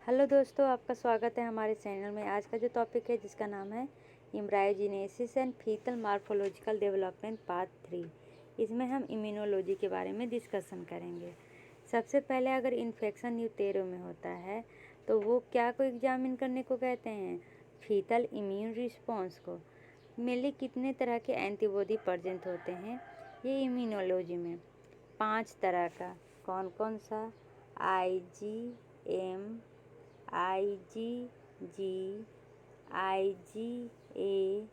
Hello दोस्तों, आपका स्वागत है हमारे चैनल में। आज का जो टॉपिक है जिसका नाम है embryogenesis and fetal morphological development part 3। इसमें हम इम्यूनोलॉजी के बारे में डिस्कशन करेंगे। सबसे पहले अगर इन्फेक्शन यूटेरो में होता है तो वो क्या को एग्जामिन करने को कहते हैं? फीटल इम्यून रिस्पॉन्स को। मेनली कितने तरह के एंटीबॉडी प्रेजेंट होते हैं ये इम्यूनोलॉजी में? 5 तरह का। कौन कौन सा? IgM, IgG, IgA,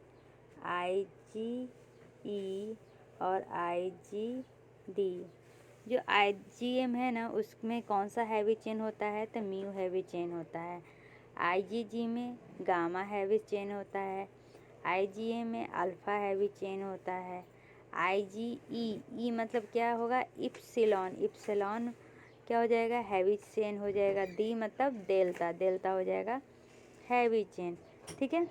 IgE और IgD। जो IgM है ना, उसमें कौन सा हैवी चेन होता है? तो म्यू हैवी चेन होता है। IgG में गामा हैवी चेन होता है। IgA में अल्फा हैवी चेन होता है। IgE मतलब क्या होगा? इप्सिलॉन। इप्सिलॉन क्या हो जाएगा? हैवी चेन हो जाएगा। डी मतलब डेल्टा। डेल्टा हो जाएगा हैवी चेन। ठीक है।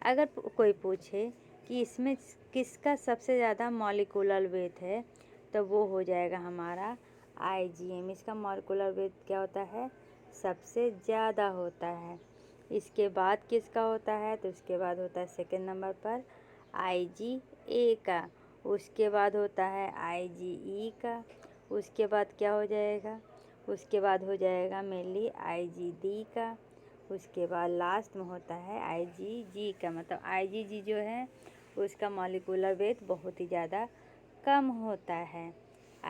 अगर कोई पूछे कि इसमें किसका सबसे ज़्यादा मॉलिक्यूलर वेट है तो वो हो जाएगा हमारा IgM। इसका मॉलिक्यूलर वेट क्या होता है? सबसे ज़्यादा होता है। इसके बाद किसका होता है? तो उसके बाद होता है सेकंड नंबर पर IgA का। उसके बाद होता है IgE का। उसके बाद क्या हो जाएगा? उसके बाद हो जाएगा मेनली IgD का। उसके बाद लास्ट में होता है IgG का। मतलब IgG जो है उसका मॉलिक्यूलर वेट बहुत ही ज़्यादा कम होता है।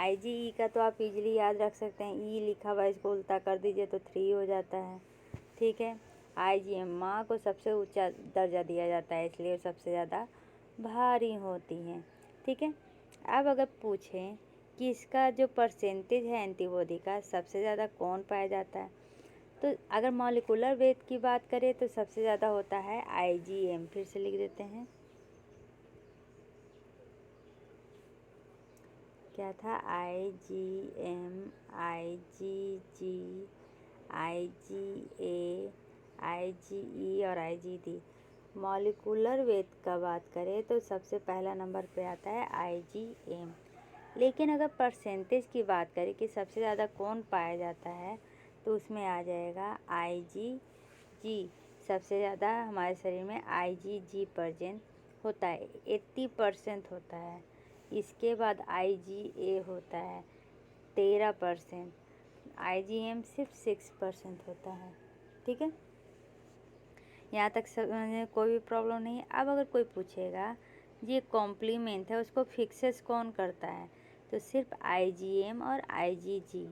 IgE का तो आप इजीली याद रख सकते हैं। ई लिखा हुआ इसको उल्टा कर दीजिए तो 3 हो जाता है। ठीक है। IgM माँ को सबसे ऊंचा दर्जा दिया जाता है, इसलिए सबसे ज़्यादा भारी होती हैं। ठीक है। अब अगर पूछें कि इसका जो परसेंटेज है एंटीबॉडी का सबसे ज़्यादा कौन पाया जाता है, तो अगर मॉलिक्यूलर वेट की बात करें तो सबसे ज़्यादा होता है IgM। फिर से लिख देते हैं, क्या था? IgM, IgG, IgA, IgE और IgD। मॉलिक्यूलर वेट का बात करें तो सबसे पहला नंबर पे आता है IgM। लेकिन अगर परसेंटेज की बात करें कि सबसे ज़्यादा कौन पाया जाता है तो उसमें आ जाएगा IgG। सबसे ज़्यादा हमारे शरीर में IgG प्रेजेंट होता है, 80% होता है। इसके बाद IgA होता है 13%। IgM सिर्फ 6% होता है। ठीक है। यहाँ तक समझने में कोई भी प्रॉब्लम नहीं है। अब अगर कोई पूछेगा ये कॉम्प्लीमेंट है उसको फिक्सेस कौन करता है, तो सिर्फ IgM और IgG।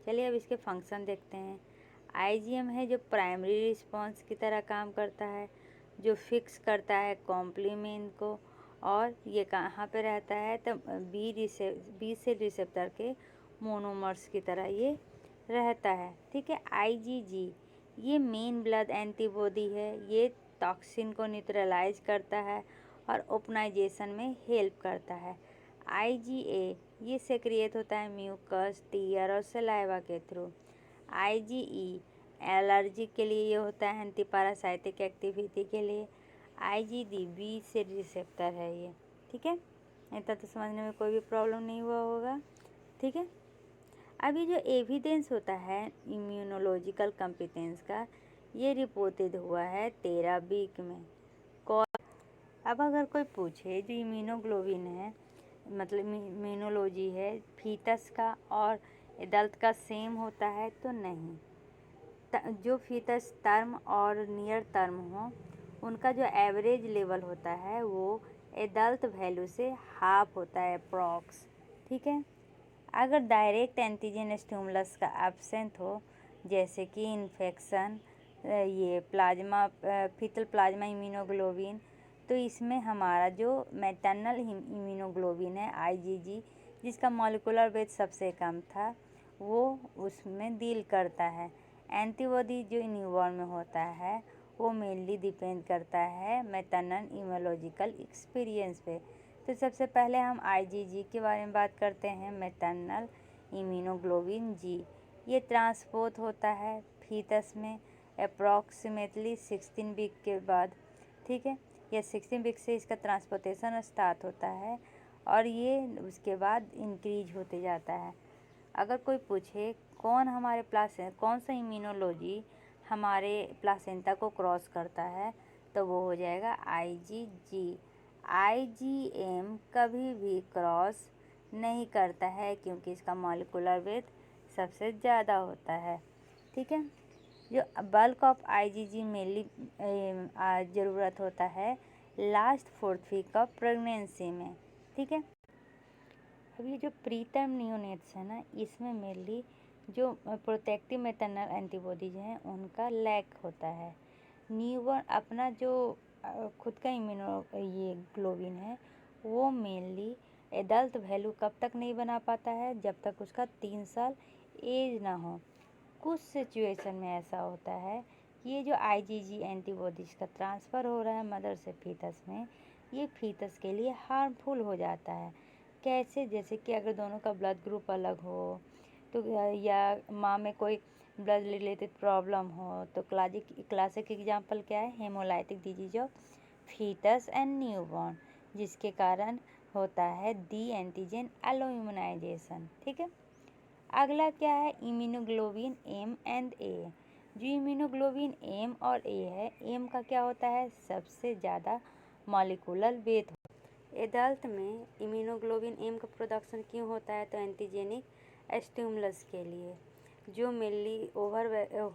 चलिए अब इसके फंक्शन देखते हैं। IgM है जो प्राइमरी रिस्पॉन्स की तरह काम करता है, जो फिक्स करता है कॉम्प्लीमेंट को। और ये कहाँ पे रहता है? तो बी सेल रिसेप्टर के मोनोमर्स की तरह ये रहता है। ठीक है। IgG ये मेन ब्लड एंटीबॉडी है। ये टॉक्सिन को न्यूट्रलाइज करता है और ओपनाइजेशन में हेल्प करता है। IgA ये सेक्रिएट होता है म्यूकस, टीयर और सलाइवा के थ्रू। IgE एलर्जी के लिए ये होता है, एंटीपैरासाइटिक एक्टिविटी के लिए। IgD बी से रिसेप्टर है ये। ठीक है। इतना तो समझने में कोई भी प्रॉब्लम नहीं हुआ होगा। ठीक है। अभी जो एविडेंस होता है इम्यूनोलॉजिकल कॉम्पिटेंस का, ये रिपोर्टेड हुआ है 13 वीक में। अब अगर कोई पूछे जो इम्यूनोग्लोबिन है, मतलब इम्यूनोलॉजी है, फीटस का और एडल्ट का सेम होता है तो नहीं। जो फीटस टर्म और नियर टर्म हो उनका जो एवरेज लेवल होता है वो एडल्ट वैल्यू से हाफ होता है, अप्रॉक्स। ठीक है। अगर डायरेक्ट एंटीजन स्टिमुलस का एब्सेंट हो, जैसे कि इन्फेक्शन, ये प्लाज्मा, फीटल प्लाज्मा इम्यूनोग्लोबिन, तो इसमें हमारा जो मैटरनल इम्यूनोग्लोबिन है IgG, जिसका मॉलिक्यूलर वेट सबसे कम था, वो उसमें डील करता है। एंटीबॉडी जो न्यूबॉर्न में होता है वो मेनली डिपेंड करता है मैटरनल इम्यूनोलॉजिकल एक्सपीरियंस पे। तो सबसे पहले हम IgG के बारे में बात करते हैं। मैटरनल इम्यूनोग्लोबिन G ये ट्रांसपोर्ट होता है फीटस में अप्रॉक्सीमेटली 16 वीक के बाद। ठीक है। यह 16 वीक से इसका ट्रांसपोर्टेशन स्टार्ट होता है और ये उसके बाद इंक्रीज होते जाता है। अगर कोई पूछे कौन सा इम्यूनोलॉजी हमारे प्लासेंटा को क्रॉस करता है, तो वो हो जाएगा IgG। IgM कभी भी क्रॉस नहीं करता है क्योंकि इसका मॉलिक्यूलर वेट सबसे ज़्यादा होता है। ठीक है, जो बल्क ऑफ IgG मेनली ज़रूरत होता है last 4th week of pregnancy में। ठीक है, अब ये जो प्रीटर्म नियोनेट्स है ना, इसमें मेनली जो प्रोटेक्टिव मैटरनल एंटीबॉडीज हैं उनका लैक होता है। न्यूबॉर्न अपना जो खुद का ये ग्लोबिन है वो मेनली एडल्ट वैल्यू कब तक नहीं बना पाता है, जब तक उसका 3 साल एज ना हो। कुछ सिचुएशन में ऐसा होता है कि ये जो IgG एंटीबॉडीज का ट्रांसफ़र हो रहा है मदर से फीटस में, ये फीटस के लिए हार्मफुल हो जाता है। कैसे? जैसे कि अगर दोनों का ब्लड ग्रुप अलग हो तो या माँ में कोई ब्लड रिलेटेड प्रॉब्लम हो, तो क्लासिक एग्जांपल क्या है? Haemolytic disease of fetus and newborn, जिसके कारण होता है डी एंटीजन एलो इम्यूनाइजेशन। ठीक है, अगला क्या है? इम्यूनोग्लोबिन एम एंड ए। जो इम्यूनोग्लोबिन एम और ए है, एम का क्या होता है? सबसे ज़्यादा मॉलिक्यूलर वेट। एडल्ट में इम्यूनोग्लोबिन एम का प्रोडक्शन क्यों होता है? तो एंटीजेनिक स्टिमुलस के लिए, जो मेनली ओवर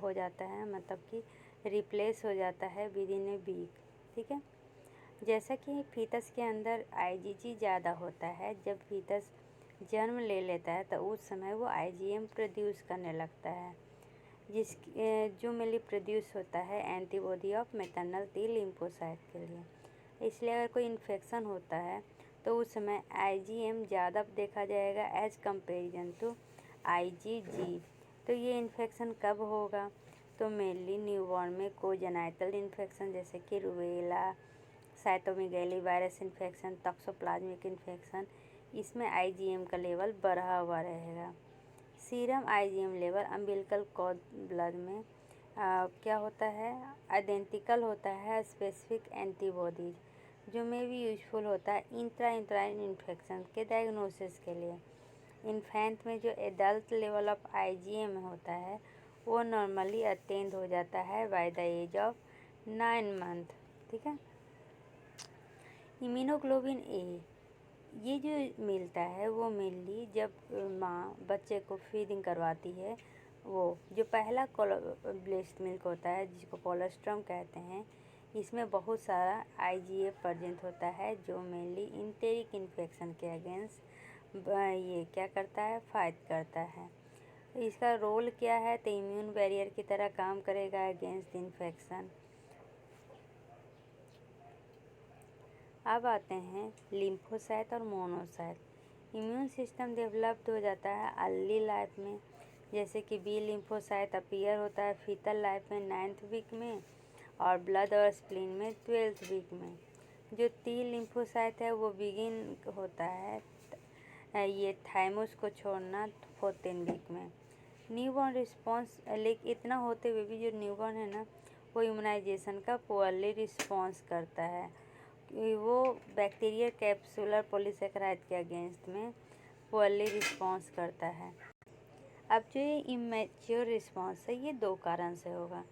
हो जाता है, मतलब कि रिप्लेस हो जाता है विद इन ए वीक। ठीक है, जैसा कि फीटस के अंदर IgG ज़्यादा होता है, जब फीटस जन्म ले लेता है तो उस समय वो IgM प्रोड्यूस करने लगता है, जो मेनली प्रोड्यूस होता है antibody of maternal T lymphocyte के लिए। इसलिए अगर कोई इन्फेक्शन होता है तो उस समय IgM ज़्यादा देखा जाएगा एज कंपेरिजन टू IgG। तो ये इन्फेक्शन कब होगा? तो मेनली न्यूबॉर्न में कोजेनाइटल इन्फेक्शन जैसे कि rubella, cytomegalovirus infection, toxoplasmic infection, इसमें IgM का लेवल बढ़ा हुआ रहेगा। Serum IgM level umbilical cord blood में क्या होता है? आइडेंटिकल होता है स्पेसिफिक एंटीबॉडीज, जो में भी यूजफुल होता है इंट्राइन इन्फेक्शन के डायग्नोसिस के लिए। इन्फेंट में जो एडल्ट लेवल ऑफ IgM होता है वो नॉर्मली अटेंड हो जाता है by the age of 9 month. ठीक है, इम्यूनोग्लोबिन ए ये जो मिलता है वो मेनली जब माँ बच्चे को फीडिंग करवाती है, वो जो पहला ब्रेस्ट मिल्क होता है जिसको कोलोस्ट्रम कहते हैं, इसमें बहुत सारा IgA प्रेजेंट होता है, जो मेनली इंटेरिक इन्फेक्शन के अगेंस्ट ये क्या करता है? फाइट करता है। इसका रोल क्या है? तो इम्यून बैरियर की तरह काम करेगा अगेंस्ट इन्फेक्शन। अब आते हैं लिम्फोसाइट और मोनोसाइट। इम्यून सिस्टम डेवलप्ड हो जाता है अर्ली लाइफ में, जैसे कि बी लिम्फोसाइट अपीयर होता है फीटल लाइफ में 9th वीक में, और ब्लड और स्प्लीन में 12th वीक में। जो टी लिम्फोसाइट है वो बिगिन होता है ये थाइमस को छोड़ना 14 वीक में। न्यूबॉर्न रिस्पॉन्स, लेकिन इतना होते हुए भी जो न्यूबॉर्न है ना, वो इम्यूनाइजेशन का पुअरली रिस्पॉन्स करता है। वो बैक्टीरियल कैप्सुलर पॉलीसेकेराइड के अगेंस्ट में पुअरली रिस्पॉन्स करता है। अब जो ये इमेच्योर रिस्पॉन्स है ये 2 कारण से होगा,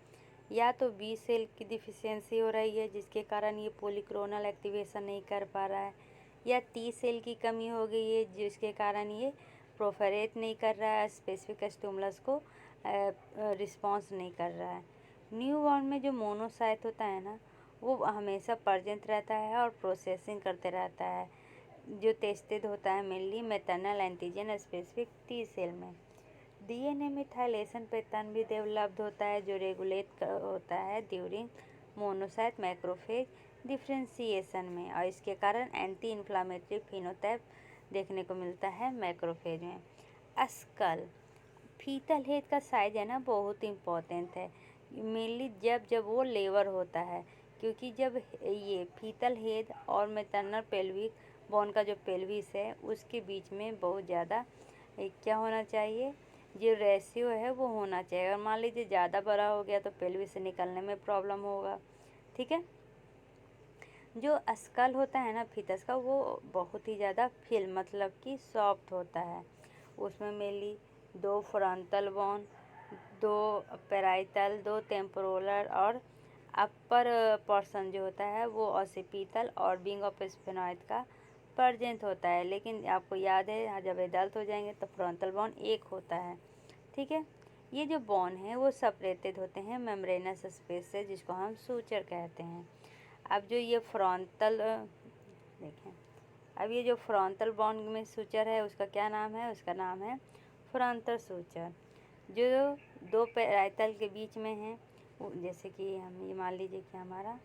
या तो बी सेल की डिफिशियंसी हो रही है जिसके कारण ये पॉलीक्लोनल एक्टिवेशन नहीं कर पा रहा है, या टी सेल की कमी हो गई है जिसके कारण ये प्रोफरेट नहीं कर रहा है, स्पेसिफिक स्टिमुलस को रिस्पॉन्स नहीं कर रहा है। न्यूबॉर्न में जो मोनोसाइट होता है ना, वो हमेशा प्रेजेंट रहता है और प्रोसेसिंग करते रहता है, जो टेस्टेड होता है mainly maternal antigen specific T cell में। DNA मिथाइलेशन पैटर्न भी डेवलप्ड होता है जो रेगुलेट होता है ड्यूरिंग मोनोसाइट मैक्रोफेज डिफ्रेंशिएशन में, और इसके कारण एंटी इन्फ्लामेटरी फिनोटाइप देखने को मिलता है मैक्रोफेज में। स्कल फीटल हेड का साइज है ना, बहुत इम्पोर्टेंट है मेनली जब वो लेवर होता है, क्योंकि जब ये फीटल हेड और मैटरनल पेल्विक बोन का जो पेल्विस है उसके बीच में बहुत ज़्यादा क्या होना चाहिए? जो रेशियो है वो होना चाहिए। अगर मान लीजिए ज़्यादा बड़ा हो गया तो पेल्विस से निकलने में प्रॉब्लम होगा। ठीक है, जो स्कल होता है ना फीटस का, वो बहुत ही ज़्यादा फिल्म मतलब कि सॉफ्ट होता है, उसमें mainly 2 frontal bone, 2 parietal, 2 temporal और अपर पोर्शन जो होता है वो ऑसिपिटल और विंग ऑफ स्फेनॉइड का प्रेजेंट होता है। लेकिन आपको याद है जब एडल्ट हो जाएंगे तो फ्रंटल बोन एक होता है। ठीक है, ये जो बोन है वो सेपरेटेड होते हैं मेम्ब्रेनस स्पेस से, जिसको हम सूचर कहते हैं। अब जो ये फ्रंटल देखें, अब ये जो फ्रंटल बोन में सूचर है उसका क्या नाम है? उसका नाम है फ्रंटल सूचर। जो 2 पैराइटल के बीच में है, जैसे कि हम ये मान लीजिए कि हमारा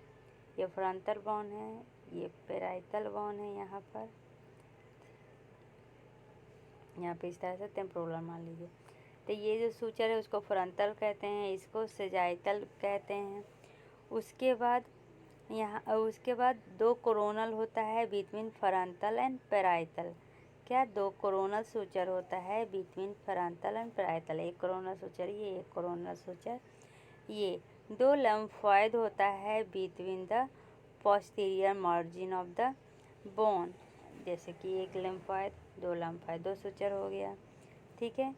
ये फ्रंटल बोन है, ये पैराइटल बोन है, यहाँ पे इस तरह से टेम्पोरल मान लीजिए। तो ये जो सूचर है उसको फ्रंटल कहते हैं, इसको सेजाइटल कहते हैं। उसके बाद 2 कोरोनल होता है बिटवीन फ्रंटल एंड पैराइटल। क्या? 2 कोरोनल सूचर होता है बिटवीन फ्रंटल एंड पैराइटल। एक कोरोनल सूचर ये, एक कोरोनल सूचर ये। 2 लम्फॉइड होता है between the posterior margin of the bone, जैसे कि एक लम्फॉइड, 2 लम्फॉइड, 2 सूचर हो गया। ठीक है,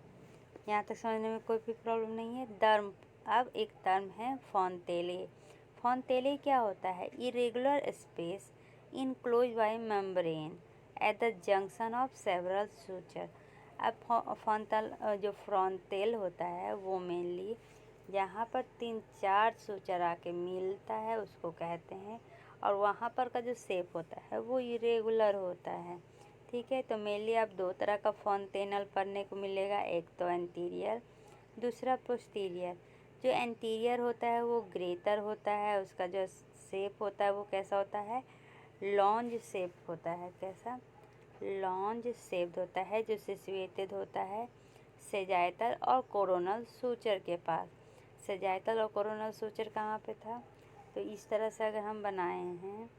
यहाँ तक समझने में कोई भी प्रॉब्लम नहीं है। टर्म, अब एक टर्म है फोंटेले। फोंटेले क्या होता है? Irregular space enclose by membrane at the junction of several suture. अब फोंटल जो फ्रंटेल होता है वो मेनली जहाँ पर 3-4 सूचर आके मिलता है उसको कहते हैं, और वहाँ पर का जो शेप होता है वो इरेगुलर होता है। ठीक है, तो मेनली आप 2 तरह का फोंटेनल पढ़ने को मिलेगा, एक तो एंटीरियर, दूसरा पोस्टीरियर। जो एंटीरियर होता है वो ग्रेटर होता है, उसका जो शेप होता है वो कैसा होता है? लॉन्ज शेप होता है। कैसा? लॉन्ज शेप होता है, जो सिचुएटेड होता है सेजाइटल और कोरोनल सूचर के पास। सेजाइटल और कोरोनल सूचर कहाँ पे था? तो इस तरह से अगर हम बनाए हैं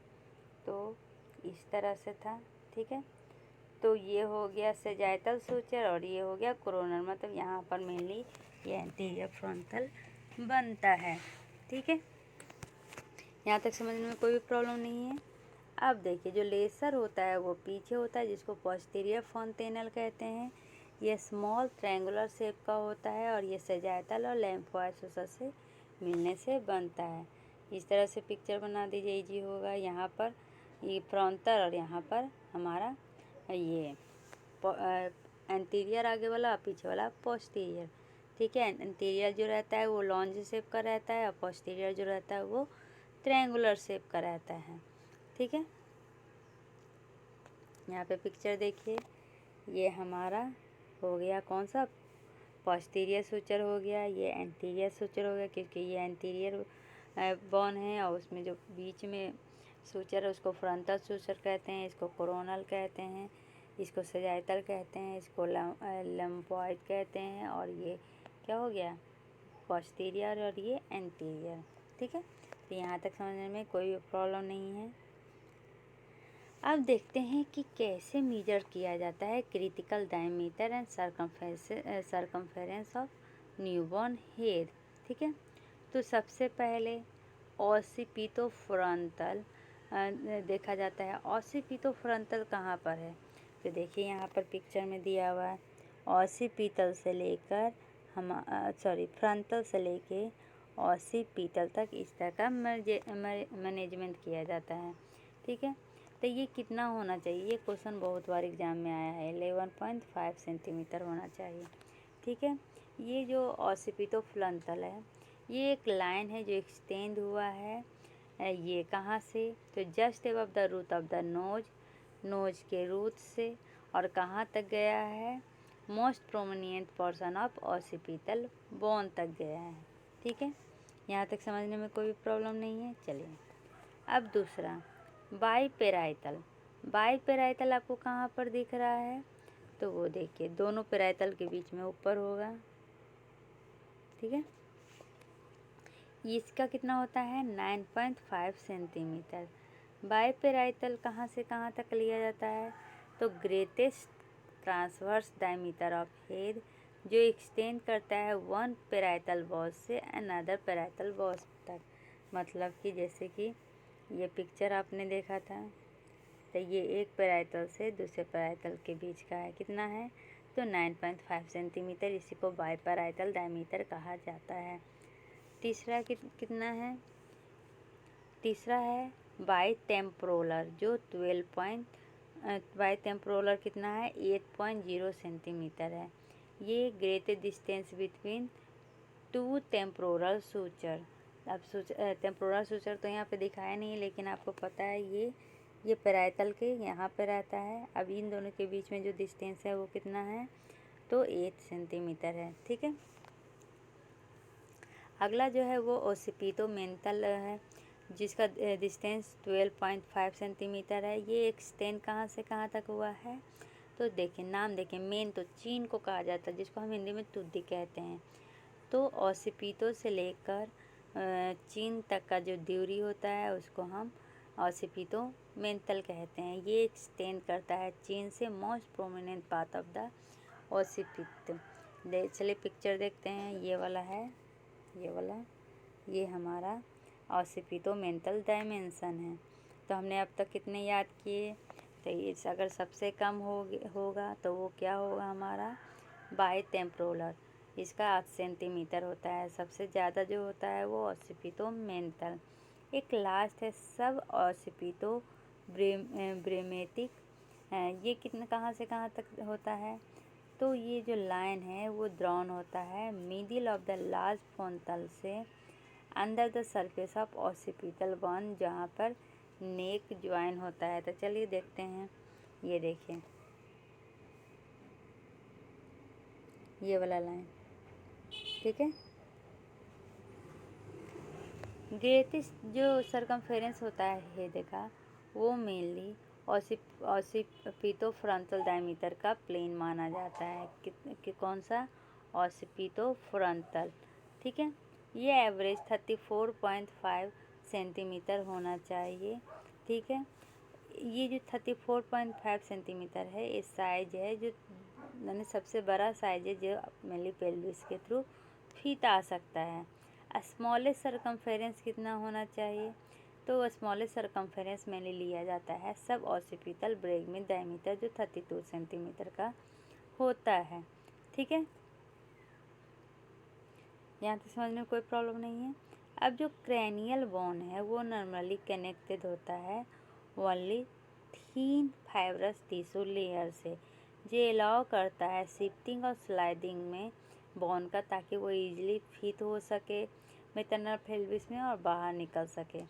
तो इस तरह से था। ठीक है, तो ये हो गया सेजाइटल सूचर और ये हो गया कोरोनल, मतलब यहाँ पर मेनली ये एंटीरियर फ्रंटल बनता है। ठीक है, यहाँ तक समझने में कोई भी प्रॉब्लम नहीं है। अब देखिए, जो लेसर होता है वो पीछे होता है, जिसको पोस्टीरियर फोंटेनल कहते हैं। ये स्मॉल ट्रायंगुलर शेप का होता है और ये सेजाइटल और लैम्फॉइड सूचर से मिलने से बनता है। इस तरह से पिक्चर बना दीजिए, इजी होगा। यहाँ पर ये फ्रंटल और यहाँ पर हमारा ये एंटीरियर आगे वाला, पीछे वाला पोस्टीरियर। ठीक है, एंटीरियर जो रहता है वो लॉन्ज शेप का रहता है और पोस्टीरियर जो रहता है वो ट्रायंगुलर शेप का रहता है। ठीक है, यहाँ पे पिक्चर देखिए, ये हमारा हो गया कौन सा? पोस्टीरियर सूचर हो गया, ये एंटीरियर सूचर हो गया, क्योंकि ये एंटीरियर बोन है और उसमें जो बीच में सूचर है उसको फ्रंटल सूचर कहते हैं, इसको कोरोनल कहते हैं, इसको सेजाइटल कहते हैं, इसको लम्फॉइड कहते हैं, और ये क्या हो गया? पोस्टीरियर और ये एंटीरियर। ठीक है, तो यहाँ तक समझने में कोई प्रॉब्लम नहीं है। अब देखते हैं कि कैसे मेजर किया जाता है critical diameter and circumference of newborn head. ठीक है, तो सबसे पहले ऑसिपिटोफ्रंटल देखा जाता है। ऑसिपिटोफ्रंटल कहाँ पर है? तो देखिए यहाँ पर पिक्चर में दिया हुआ है, ऑसिपिटल से लेकर फ्रंटल से लेके ऑसिपिटल तक इस तरह का मैनेजमेंट किया जाता है। ठीक है, तो ये कितना होना चाहिए? ये क्वेश्चन बहुत बार एग्जाम में आया है, 11.5 सेंटीमीटर होना चाहिए। ठीक है, ये जो ऑसिपिटोफ्रंटल है ये एक लाइन है जो एक्सटेंड हुआ है, ये कहाँ से? तो just above the root of the nose के रूट से, और कहाँ तक गया है? Most prominent portion of occipital bone तक गया है। ठीक है, यहाँ तक समझने में कोई प्रॉब्लम नहीं है। चलिए, अब दूसरा बाईपेराइटल। बाईपेराइटल आपको कहाँ पर दिख रहा है? तो वो देखिए दोनों पेराइटल के बीच में ऊपर होगा। ठीक है, इसका कितना होता है? 9.5 सेंटीमीटर। बाईपेराइटल कहाँ से कहाँ तक लिया जाता है? तो greatest transverse diameter of head, जो एक्सटेंड करता है वन पेराइटल बॉस से अनदर पेराइटल बॉस तक। मतलब कि जैसे कि ये पिक्चर आपने देखा था, तो ये एक पेराइटल से दूसरे पेराइटल के बीच का है, कितना है? तो 9.5 सेंटीमीटर, इसी को बाइपैराइटल डायमीटर कहा जाता है। तीसरा कितना है? तीसरा है बाइटेम्पोरल, जो 12 बाइटेम्पोरल कितना है? 8.0 सेंटीमीटर है। ये greatest distance between two temporal suture. अब टेम्पोरल सूचर तो यहाँ पे दिखाया नहीं है, लेकिन आपको पता है ये पैराइटल के यहाँ पे रहता है। अब इन दोनों के बीच में जो डिस्टेंस है वो कितना है? तो 8 सेंटीमीटर है। ठीक है, अगला जो है वो ओसिपिटोमेंटल है, जिसका डिस्टेंस 12.5 सेंटीमीटर है। ये एक्सटेंड कहाँ से कहाँ तक हुआ है? तो देखिए, नाम देखिए, मेन तो चीन को कहा जाता है, जिसको हम हिंदी में तुद्दी कहते हैं। तो ओसिपिटो से लेकर चीन तक का जो दूरी होता है उसको हम ओसिपिटोमेंटल कहते हैं। ये एक्सटेंड करता है चीन से most prominent part of the occiput. चलिए पिक्चर देखते हैं। ये वाला है, ये वाला, ये हमारा ओसिपिटोमेंटल डायमेंशन है। तो हमने अब तक कितने याद किए? तो ये अगर सबसे कम होगा तो वो क्या होगा हमारा? बाइटेम्पोरल, इसका 8 सेंटीमीटर होता है। सबसे ज़्यादा जो होता है वो ओसिपिटोमेंटल। एक लास्ट है सब ओसिपिटो ब्रेमेटिक। ये कितना कहाँ से कहाँ तक होता है? तो ये जो लाइन है वो ड्रॉन होता है middle of the large frontal से under the surface of occipital bone, जहाँ पर नेक ज्वाइन होता है। तो चलिए देखते हैं। ये देखिए, ये वाला लाइन, ठीक है। ग्रेटेस्ट जो सरकमफेरेंस होता है हेड का, वो मेनली ओसिपिटोफ्रंटल डायमीटर का प्लेन माना जाता है। कि कौन सा? ओसिपिटोफ्रंटल, ठीक है। ये एवरेज 34.5 सेंटीमीटर होना चाहिए, ठीक है। ये जो 34.5 सेंटीमीटर है, इस साइज है जो यानी सबसे बड़ा साइज है जो मेनली पेल्विस के थ्रू फिट आ सकता है। स्मॉलेस्ट सरकमफेरेंस कितना होना चाहिए? तो स्मॉलेस्ट सरकमफेरेंस मेनली लिया जाता है सब ओसिपिटल ब्रेग डायमीटर, जो 32 सेंटीमीटर का होता है, ठीक है। यहाँ तक समझ में कोई प्रॉब्लम नहीं है। अब जो क्रैनियल बोन है वो नॉर्मली कनेक्टेड होता है ओनली थीन फाइब्रस टिश्यू लेयर से, जो अलाउ करता है शिफ्टिंग और स्लाइडिंग में बोन का, ताकि वो इजीली फिट हो सके मेटरनल पेल्विस में और बाहर निकल सके।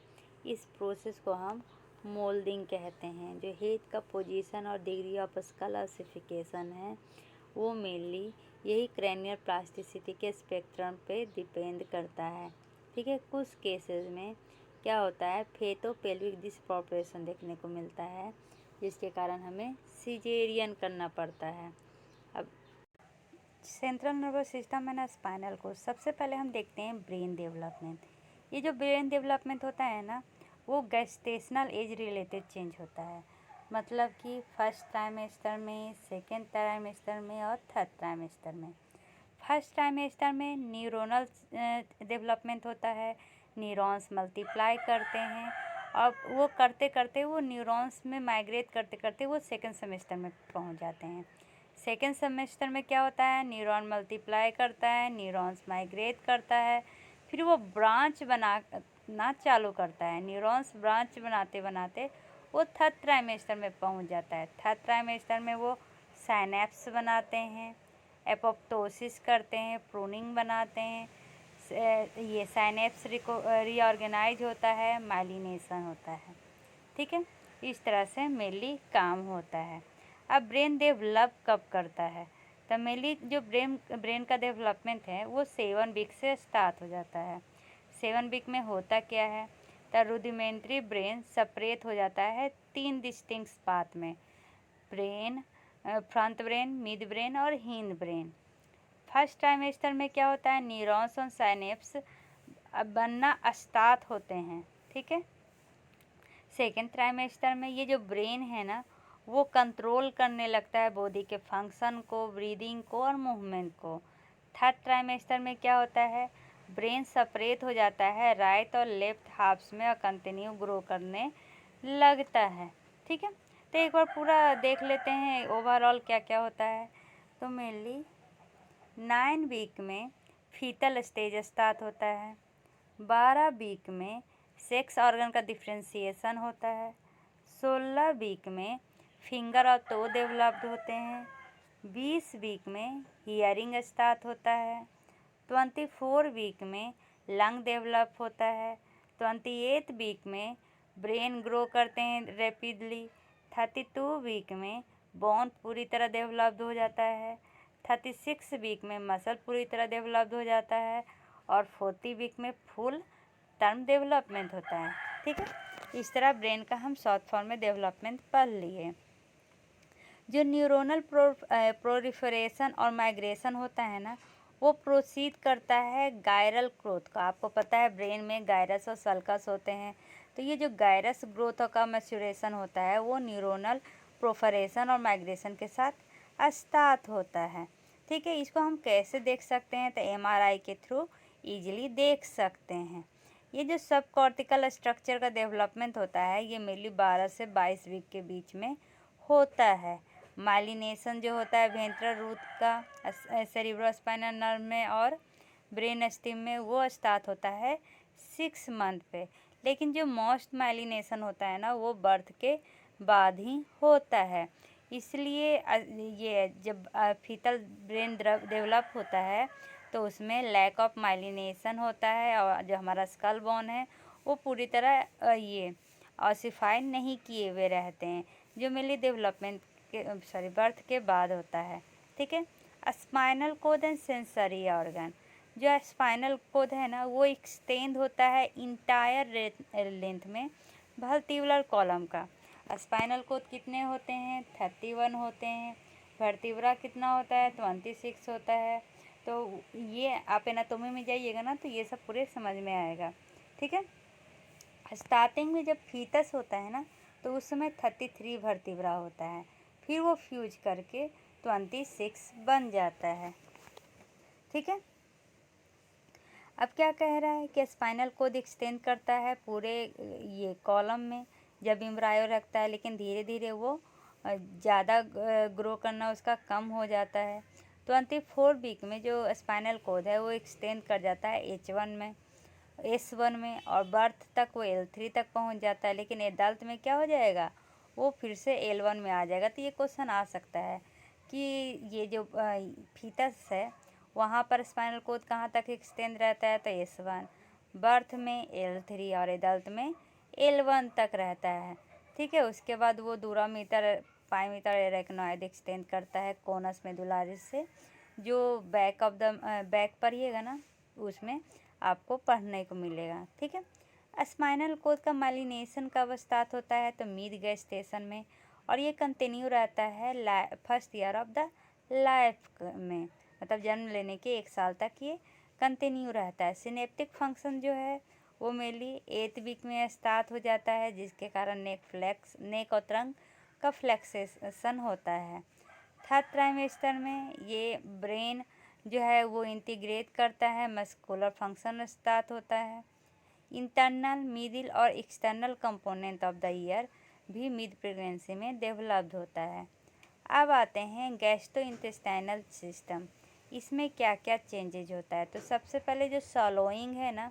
इस प्रोसेस को हम मोल्डिंग कहते हैं। जो हेड का पोजीशन और डिग्री ऑफ स्कैलसिफिकेशन है वो मेनली यही क्रैनियल प्लास्टिसिटी के स्पेक्ट्रम पे डिपेंड करता है, ठीक है। कुछ केसेस में क्या होता है, फेटो पेल्विक डिसप्रोपोर्शन देखने को मिलता है, जिसके कारण हमें सिजेरियन करना पड़ता है। अब सेंट्रल नर्वस सिस्टम है ना, स्पाइनल को, सबसे पहले हम देखते हैं ब्रेन डेवलपमेंट। ये जो ब्रेन डेवलपमेंट होता है ना, वो गेस्टेशनल एज रिलेटेड चेंज होता है। मतलब कि फर्स्ट ट्राइमेस्टर में, सेकेंड ट्राइमेस्टर में और थर्ड ट्राइमेस्टर में। फर्स्ट ट्राइमेस्टर में न्यूरोनल डेवलपमेंट होता है, न्यूरॉन्स मल्टीप्लाई करते हैं और वो करते करते वो न्यूरॉन्स में माइग्रेट करते करते वो सेकेंड सेमेस्टर में पहुंच जाते हैं। सेकेंड सेमेस्टर में क्या होता है, न्यूरॉन मल्टीप्लाई करता है, न्यूरॉन्स माइग्रेट करता है, फिर वो ब्रांच बनाना चालू करता है। न्यूरॉन्स ब्रांच बनाते बनाते वो थर्ड ट्राइमेस्टर में पहुंच जाता है। थर्ड ट्राइमेस्टर में वो साइनेप्स बनाते हैं, एपोप्टोसिस करते हैं, प्रूनिंग बनाते हैं, ये साइनेप्स रीऑर्गेनाइज होता है, माइलिनेशन होता है, ठीक है। इस तरह से मेनली काम होता है। अब ब्रेन डेवलप कब करता है? तो मेनली जो ब्रेन का डेवलपमेंट है वो 7 वीक से स्टार्ट हो जाता है। 7 वीक में होता क्या है, तो रुडिमेंट्री ब्रेन सेपरेट हो जाता है 3 डिस्टिंक्ट पार्ट में, brain, front brain, mid brain और हिंड ब्रेन। फर्स्ट ट्राइमेस्टर में क्या होता है, न्यूरॉन्स और साइनेप्स बनना स्टार्ट होते हैं, ठीक है। सेकेंड ट्राइमेस्टर में ये जो ब्रेन है ना, वो कंट्रोल करने लगता है बॉडी के फंक्शन को, ब्रीदिंग को और मूवमेंट को। थर्ड ट्राइमेस्टर में क्या होता है, ब्रेन सेपरेट हो जाता है राइट और लेफ्ट हाफ्स में और कंटिन्यू ग्रो करने लगता है, ठीक है। तो एक बार पूरा देख लेते हैं ओवरऑल क्या क्या होता है। तो मेनली 9 वीक में फीटल स्टेज स्टार्ट होता है। 12 वीक में सेक्स ऑर्गन का डिफ्रेंसिएशन होता है। 16 वीक में फिंगर और टो डेवलप्ड होते हैं। 20 वीक में हियरिंग स्टार्ट होता है। 24 वीक में लंग डेवलप होता है। 28 वीक में ब्रेन ग्रो करते हैं रैपिडली। 32 वीक में बोन पूरी तरह डेवलप्ड हो जाता है। 36 वीक में मसल पूरी तरह डेवलप्ड हो जाता है और 40 वीक में फुल टर्म डेवलपमेंट होता है। ठीक है, इस तरह ब्रेन का हम शॉर्ट फॉर्म में डेवलपमेंट पढ़ लिए। जो न्यूरोनल प्रोलिफरेशन और माइग्रेशन होता है ना, वो प्रोसीड करता है गायरल ग्रोथ का। आपको पता है ब्रेन में गायरस और सल्कस होते हैं, तो ये जो गायरस ग्रोथ का मैच्योरेशन होता है वो न्यूरोनल प्रोफरेशन और माइग्रेशन के साथ स्टार्ट होता है। ठीक है, इसको हम कैसे देख सकते हैं? तो MRI के थ्रू ईजिली देख सकते हैं। ये जो सब कॉर्टिकल स्ट्रक्चर का डेवलपमेंट होता है ये मेनली 12 से 22 वीक के बीच में होता है। माइलिनेशन जो होता है वेंट्रल रूट का सेरिब्रोस्पाइनल नर्व में और ब्रेन स्टेम में वो स्टार्ट होता है 6 मंथ पे। लेकिन जो मोस्ट माइलिनेशन होता है ना वो बर्थ के बाद ही होता है। इसलिए ये जब फीटल ब्रेन डेवलप होता है तो उसमें लैक ऑफ माइलिनेशन होता है और जो हमारा स्कल बोन है वो पूरी तरह ये ऑसिफाई नहीं किए हुए रहते हैं, जो मेनली डेवलपमेंट के बर्थ के बाद होता है। ठीक है, spinal cord and sensory organ. जो स्पाइनल कोड है ना वो एक्सटेंड होता है इंटायर लेंथ में वर्टिब्रल कॉलम का। स्पाइनल कोड कितने होते हैं? 31 होते हैं। वर्टिब्रा कितना होता है? 26 होता है। तो ये आप एनाटोमी में जाइएगा ना तो ये सब पूरे समझ में आएगा। ठीक है, स्टार्टिंग में जब फीटस होता है ना तो उस समय 33 वर्टिब्रा होता है, फिर वो फ्यूज करके 26 बन जाता है। ठीक है, अब क्या कह रहा है कि स्पाइनल कोड एक्सटेंड करता है पूरे ये कॉलम में जब एम्ब्रायो रखता है, लेकिन धीरे धीरे वो ज़्यादा ग्रो करना उसका कम हो जाता है। 24 वीक में जो स्पाइनल कोड है वो एक्सटेंड कर जाता है H1 में, S1 में और बर्थ तक वो L3 तक पहुंच जाता है। लेकिन एडल्ट में क्या हो जाएगा? वो फिर से L1 में आ जाएगा। तो ये क्वेश्चन आ सकता है कि ये जो फीटस है वहाँ पर स्पाइनल कोड कहाँ तक एक्सटेंड रहता है? तो S1, बर्थ में L3 और एडल्ट में L1 तक रहता है। ठीक है, उसके बाद वो दूरामीटर पाइमीटर एरेक्नॉइड एक्सटेंड करता है कोनस मेडुलारिस से, जो बैक पढ़िएगा ना उसमें आपको पढ़ने को मिलेगा। ठीक है, स्पाइनल कोड का माइलिनेशन कब स्टार्ट होता है? तो मिड गेस्टेशन में, और ये कंटिन्यू रहता है first year of the life में, मतलब जन्म लेने के 1 साल तक ये कंटिन्यू रहता है। सिनेप्टिक फंक्शन जो है वो मेनली 8 वीक में स्टार्ट हो जाता है, जिसके कारण नेक और ट्रंक का फ्लेक्सेशन होता है। थर्ड ट्राइमेस्टर में ये ब्रेन जो है वो इंटीग्रेट करता है, मस्कुलर फंक्शन स्टार्ट होता है। इंटरनल, मिडिल और external component of the year भी मिड प्रेगनेंसी में डेवलप्ड होता है। अब आते हैं गैस्ट्रोइंटेस्टाइनल सिस्टम, इसमें क्या क्या चेंजेज होता है? तो सबसे पहले जो सॉलोइंग है ना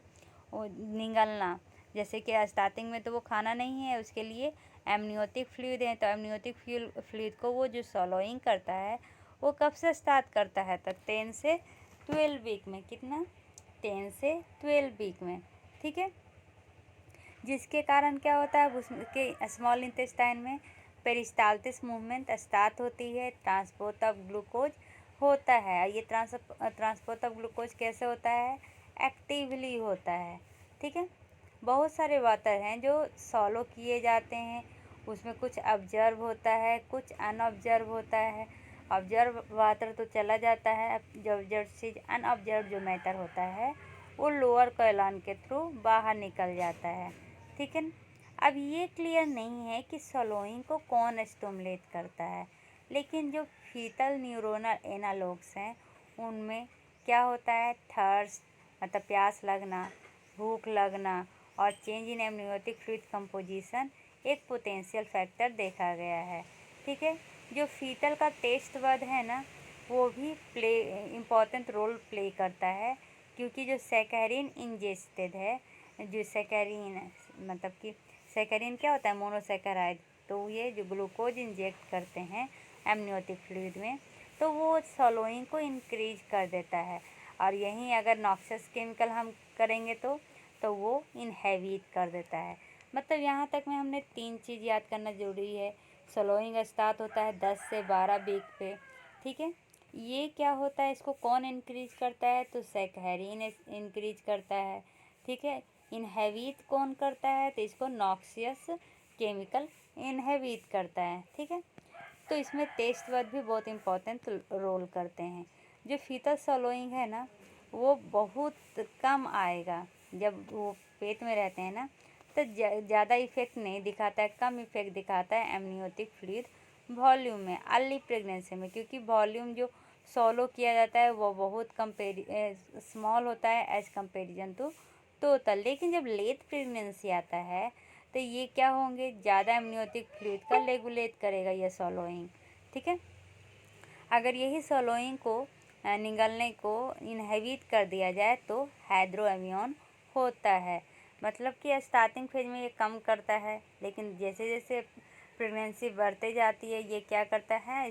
वो निगलना, जैसे कि स्टार्टिंग में तो वो खाना नहीं है, उसके लिए एमनियोटिक फ्लूइड है, तो एमनियोटिक फ्लूइड को वो जो सॉलोइंग करता है वो कब से स्टार्ट करता है? तो 10 से 12 वीक में। कितना? 10 से 12 वीक में। ठीक है, जिसके कारण क्या होता है उसके स्मॉल इंटेस्टाइन में पेरिस्टाल्टिस मूवमेंट स्टार्ट होती है, ट्रांसपोर्ट ऑफ ग्लूकोज होता है। ये ट्रांसपोर्ट ऑफ ग्लूकोज कैसे होता है? एक्टिवली होता है। ठीक है, बहुत सारे वाटर हैं जो सॉलो किए जाते हैं, उसमें कुछ ऑब्जर्व होता है, कुछ अनऑब्जर्व होता है। ऑब्जर्व वाटर तो चला जाता है, जो ऑब्जर्व चीज़ अनऑब्जर्व जो मैटर होता है वो लोअर कॉलन के थ्रू बाहर निकल जाता है। ठीक है, अब ये क्लियर नहीं है कि सॉलोइंग को कौन स्टिमुलेट करता है, लेकिन जो फीटल न्यूरोनल एनालॉग्स हैं उनमें क्या होता है? थर्स्ट मतलब प्यास लगना, भूख लगना और change in amniotic fluid composition एक पोटेंशियल फैक्टर देखा गया है। ठीक है, जो फीटल का टेस्ट बड है ना वो भी इम्पॉर्टेंट रोल प्ले करता है, क्योंकि जो सैकरिन इंजेस्टेड है, जो सैकरिन मतलब कि सैकरिन क्या होता है, मोनोसैकेराइड, तो ये जो ग्लूकोज इंजेक्ट करते हैं एमनियोटिक फ्लूइड में, तो वो सॉलोइंग को इंक्रीज कर देता है। और यहीं अगर नॉक्सियस केमिकल हम करेंगे तो वो इनहेबिट कर देता है। मतलब यहाँ तक में हमने 3 चीज़ याद करना जरूरी है। सॉलोइंग स्टार्ट होता है 10 से 12 वीक पे, ठीक है। ये क्या होता है, इसको कौन इंक्रीज करता है, तो सैकरिन इंक्रीज करता है, ठीक है। इनहेबिट कौन करता है, तो इसको नॉक्सियस केमिकल इनहेबिट करता है, ठीक है। तो इसमें टेस्ट बड भी बहुत इम्पोर्टेंट रोल करते हैं। जो फीटस सॉलोइंग है ना, वो बहुत कम आएगा जब वो पेट में रहते हैं ना, तो ज़्यादा इफेक्ट नहीं दिखाता है, कम इफेक्ट दिखाता है एमनियोटिक फ्लूइड वॉल्यूम में अर्ली प्रेगनेंसी में, क्योंकि वॉल्यूम जो सॉलो किया जाता है वो बहुत स्मॉल होता है एज कंपेरिजन टू टोटल। लेकिन जब लेट प्रेगनेंसी आता है तो ये क्या होंगे, ज़्यादा एमनियोटिक फ्लूइड का रेगुलेट करेगा ये सॉलोइंग, ठीक है। अगर यही सॉलोइंग को निगलने को इनहेबिट कर दिया जाए तो हाइड्रोएमियन होता है। मतलब कि स्टार्टिंग फेज में ये कम करता है, लेकिन जैसे जैसे प्रेगनेंसी बढ़ते जाती है ये क्या करता है,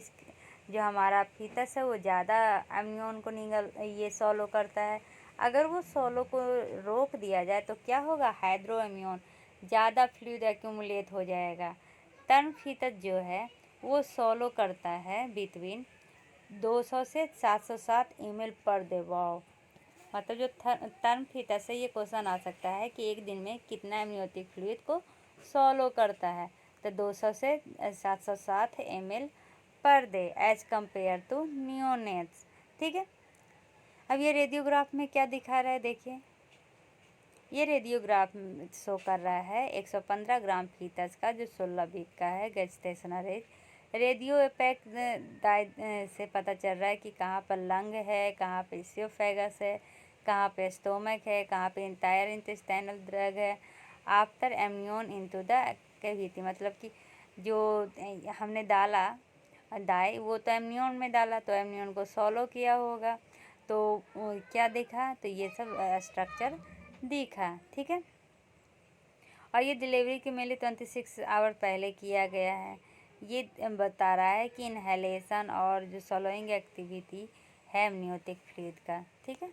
जो हमारा फीटस है वो ज़्यादा एमियन को ये सॉलो करता है। अगर वो सॉलो को रोक दिया जाए तो क्या होगा, हाइड्रोएमियन ज़्यादा फ्लूइड एक्यूमुलेट हो जाएगा। टर्म फीटस जो है वो सॉलो करता है बिटवीन 200 से 707 ml पर डे। वाओ, मतलब जो टर्म फीटस है, ये क्वेश्चन आ सकता है कि एक दिन में कितना एमनियोटिक फ्लूइड को सॉलो करता है, तो 200 से 707 ml per day as compared to neonates, ठीक है। अब ये रेडियोग्राफ में क्या दिखा रहा है, देखिए ये रेडियोग्राफ शो कर रहा है 115 ग्राम फीटस का जो 16 वीक का है गेस्टेशनल एज। रेडियो इफेक्ट से पता चल रहा है कि कहाँ पर लंग है, कहाँ पे इसियोफेगस है, कहाँ पे स्टोमक है, कहाँ पे इंटायर इंटेस्टाइनल ड्रग है after amnion into the cavity. मतलब कि जो हमने डाला डाई वो तो एमनियन में डाला, तो एमनियन को सॉलो किया होगा, तो क्या देखा, तो ये सब स्ट्रक्चर दिखा, ठीक है। और ये डिलीवरी के मेनली 26 आवर पहले किया गया है। ये बता रहा है कि इनहेलेशन और जो सॉलोइंग एक्टिविटी है एमनियोटिक फ्लूइड का, ठीक है।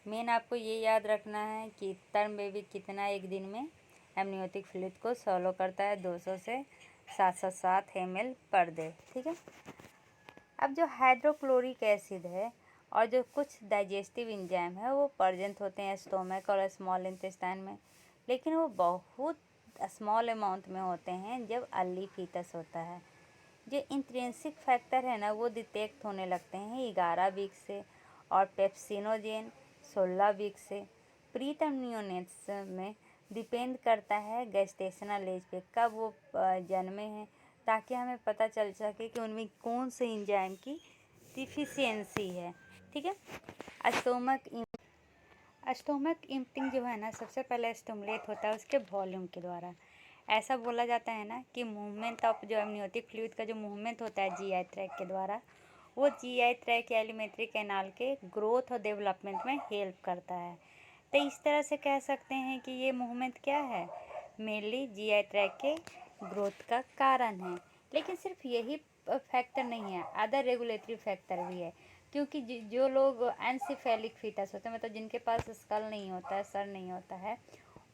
मेन आपको ये याद रखना है कि टर्म बेबी कितना एक दिन में एमनियोटिक फ्लूइड को सॉलो करता है, 200 से 707 ml पर डे, ठीक है। अब जो हाइड्रोक्लोरिक एसिड है और जो कुछ डाइजेस्टिव एंजाइम है वो प्रेजेंट होते हैं स्टोमक और स्मॉल इंटेस्टाइन में, लेकिन वो बहुत स्मॉल अमाउंट में होते हैं जब अर्ली फीटस होता है। जो इंट्रिंसिक फैक्टर है ना वो डिटेक्ट होने लगते हैं 11 वीक से, और पेप्सिनोजेन 16 वीक से। प्री टर्म नियोनेट्स में डिपेंड करता है गेस्टेशनल एज पे, कब वो जन्मे हैं, ताकि हमें पता चल सके कि उनमें कौन से एंजाइम की डिफिशियंसी है, ठीक है। स्टोमक इम्पटिंग जो है ना, सबसे पहले स्टिमुलेट होता है उसके वॉल्यूम के द्वारा। ऐसा बोला जाता है ना कि मूवमेंट ऑफ जो एमनियोटिक फ्लूइड का जो मूवमेंट होता है जीआई ट्रैक्ट के द्वारा, वो जीआई ट्रैक्ट या एलिमेंट्री कैनाल के ग्रोथ और डेवलपमेंट में हेल्प करता है। तो इस तरह से कह सकते हैं कि ये मूवमेंट क्या है, मेनली जीआई ट्रैक्ट के ग्रोथ का कारण है। लेकिन सिर्फ यही फैक्टर नहीं है, अदर रेगुलेटरी फैक्टर भी है, क्योंकि जो लोग एनसेफेलिक फीटस होते हैं, मतलब जिनके पास स्कल नहीं होता है, सर नहीं होता है,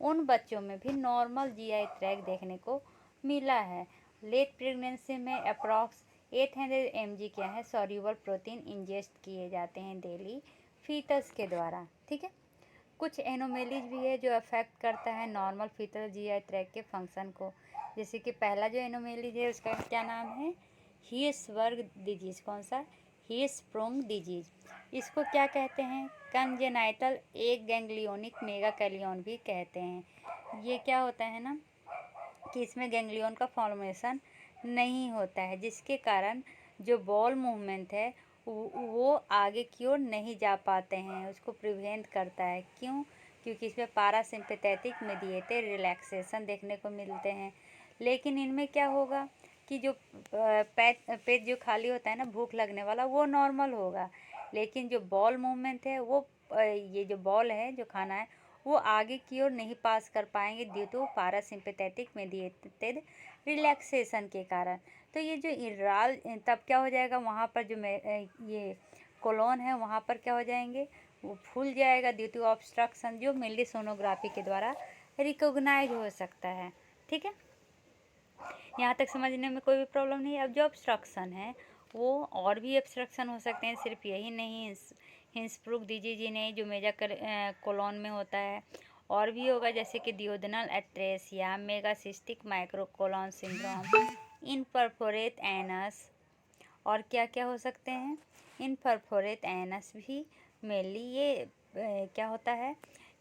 उन बच्चों में भी नॉर्मल जीआई ट्रैक्ट देखने को मिला है। लेट प्रेगनेंसी में अप्रॉक्स 800 mg क्या है सॉल्यूबल प्रोटीन इंजेस्ट किए जाते हैं डेली फीटस के द्वारा, ठीक है। कुछ एनोमेलीज भी है जो अफेक्ट करता है नॉर्मल फीटल जीआई ट्रैक्ट के फंक्शन को। जैसे कि पहला जो एनोमेलीज है उसका क्या नाम है, हियर्सबर्ग डिजीज़। कौन सा, हियर्सप्रोंग डिजीज़। इसको क्या कहते हैं, कंजेनाइटल एक गैंग्लियोनिक मेगाकैलियन भी कहते हैं। ये क्या होता है ना कि इसमें गैंग्लियन का फॉर्मेशन नहीं होता है, जिसके कारण जो बॉल मूवमेंट है वो आगे की ओर नहीं जा पाते हैं, उसको प्रिवेंट करता है। क्यों, क्योंकि इसमें पैरासिम्पैथेटिक मेडिएटेड रिलैक्सेशन देखने को मिलते हैं। लेकिन इनमें क्या होगा कि जो पेट जो खाली होता है ना भूख लगने वाला, वो नॉर्मल होगा, लेकिन जो बॉल मूवमेंट है वो ये जो बॉल है जो खाना है वो आगे की ओर नहीं पास कर पाएंगे ड्यू टू पारासिम्पैथेटिक मेडिएटेड रिलैक्सेशन के कारण। तो ये जो इराल तब क्या हो जाएगा, वहाँ पर जो ये कोलोन है वहाँ पर क्या हो जाएंगे, वो फूल जाएगा ड्यू टू ऑब्स्ट्रक्शन, जो मेनली सोनोग्राफी के द्वारा रिकॉग्नाइज हो सकता है। ठीक है, यहाँ तक समझने में कोई भी प्रॉब्लम नहीं है। अब जो ऑब्स्ट्रक्शन है वो और भी ऑब्स्ट्रक्शन हो सकते हैं, सिर्फ यही नहीं। हिंसब्रुक डिजीज ही नहीं जो मेजर कोलोन में होता है, और भी होगा, जैसे कि डिओडनल एट्रेसिया, मेगासिस्टिक माइक्रोकोलोन सिंड्रोम, इनपरफोरेट एनस, और क्या क्या हो सकते हैं, इनपरफोरेट एनस भी मेनली ये क्या होता है,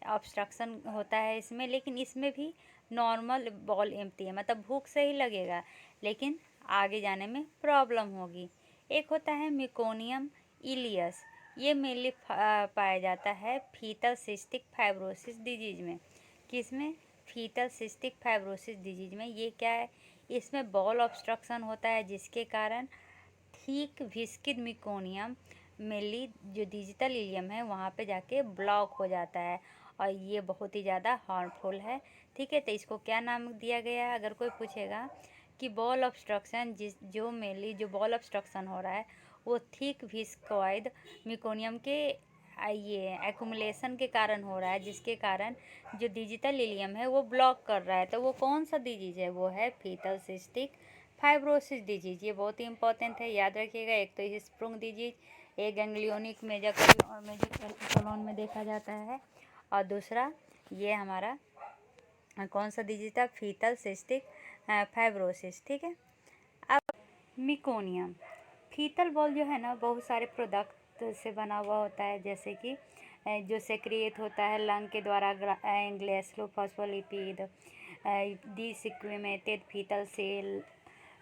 ऑब्स्ट्रक्शन होता है इसमें, लेकिन इसमें भी नॉर्मल बॉल एम्प्टी है, मतलब भूख से ही लगेगा लेकिन आगे जाने में प्रॉब्लम होगी। एक होता है मिकोनियम इलियस, ये मेनली पाया जाता है फीटल सिस्टिक फाइब्रोसिस डिजीज में। किसमें, फीटल सिस्टिक फाइब्रोसिस डिजीज में। ये क्या है, इसमें बॉल ऑब्स्ट्रक्शन होता है जिसके कारण ठीक विस्किड मिकोनियम मेनली जो डिजिटल इलियम है वहाँ पे जाके ब्लॉक हो जाता है, और ये बहुत ही ज़्यादा हार्मफुल है। ठीक है, तो इसको क्या नाम दिया गया है, अगर कोई पूछेगा कि बॉल ऑब्स्ट्रक्शन, जो मेनली जो बॉल ऑब्स्ट्रक्शन हो रहा है वो थिक विस्कॉइड मिकोनियम के ये एक्यूमुलेशन के कारण हो रहा है, जिसके कारण जो डिजिटल इलियम है वो ब्लॉक कर रहा है। तो वो कौन सा डिजीज है, वो है फीटल सिस्टिक फाइब्रोसिस डिजीज। ये बहुत ही इंपॉर्टेंट है, याद रखिएगा। एक तो ये स्प्रुंग डिजीज, एक गैंग्लियोनिक मेजर कोलोन में देखा जाता है, और दूसरा ये हमारा कौन सा डिजीज था, फीटल सिस्टिक फाइब्रोसिस। ठीक है, अब मिकोनियम फीटल बॉल जो है ना बहुत सारे प्रोडक्ट से बना हुआ होता है, जैसे कि जो सेक्रिएट होता है लंग के द्वारा, glycophospholipid, desquamated fetal cell,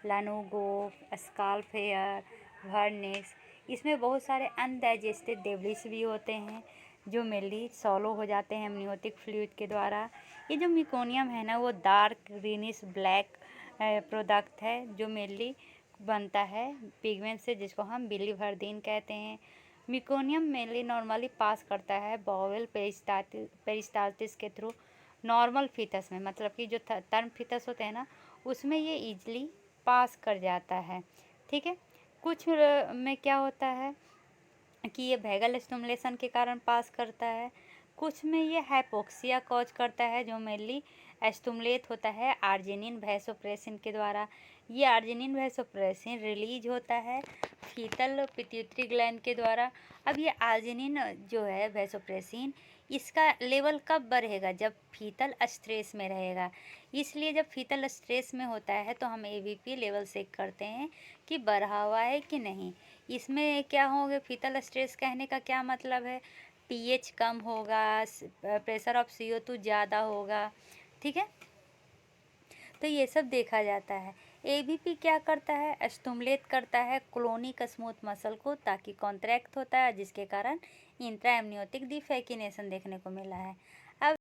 lanugo, scalp hair, vernix. इसमें बहुत सारे अनडाइजेस्टेड डेब्रिस भी होते हैं जो मेनली सॉलो हो जाते हैं एमनियोटिक फ्लूइड के द्वारा। ये जो मिकोनियम है ना वो डार्क ग्रीनिश ब्लैक प्रोडक्ट है जो मेनली बनता है पिगमेंट से, जिसको हम बिलीवर्डिन कहते हैं। मिकोनियम मेनली नॉर्मली पास करता है बॉवेल पेरिस्टाल्टिस के थ्रू नॉर्मल फीटस में, मतलब कि जो टर्म फीटस होते हैं ना उसमें ये इजली पास कर जाता है। ठीक है, कुछ में क्या होता है कि ये वैगल स्टिमुलेशन के कारण पास करता है, कुछ में ये हाइपोक्सिया कॉज करता है जो मेनली स्टिमुलेट होता है आर्जिनिन वैसोप्रेसिन के द्वारा। ये आर्जिनिन वैसोप्रेसिन रिलीज होता है फीटल पिट्यूटरी ग्लैंड के द्वारा। अब ये आर्जिनिन जो है वैसोप्रेसिन, इसका लेवल कब बढ़ेगा, जब फीटल स्ट्रेस में रहेगा। इसलिए जब फीटल स्ट्रेस में होता है तो हम एवीपी लेवल चेक करते हैं कि बढ़ा हुआ है कि नहीं। इसमें क्या होगा, फीटल स्ट्रेस कहने का क्या मतलब है, पीएच कम होगा, प्रेशर ऑफ CO2 ज़्यादा होगा। ठीक है, तो ये सब देखा जाता है। एबीपी क्या करता है, स्टिमुलेट करता है क्लोनिक स्मूथ मसल को, ताकि कॉन्ट्रैक्ट होता है जिसके कारण इंट्रा एमनियोटिक डिफेकिनेशन देखने को मिला है। अब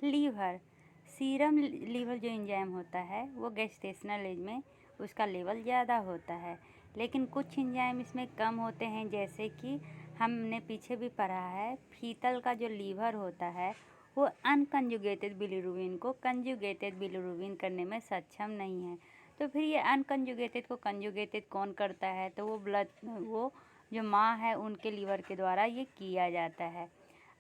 लीवर, सीरम लीवर जो एंजाइम होता है वो गेस्टेशनल एज में उसका लेवल ज़्यादा होता है, लेकिन कुछ एंजाइम इसमें कम होते हैं, जैसे कि हमने पीछे भी पढ़ा है फीटल का जो लीवर होता है वो अनकंजुगेटेड बिलीरुबिन को कंजुगेटेड बिलीरुबिन करने में सक्षम नहीं है। तो फिर ये अनकंजुगेटेड को कंजुगेटेड कौन करता है, तो वो जो माँ है उनके लीवर के द्वारा ये किया जाता है।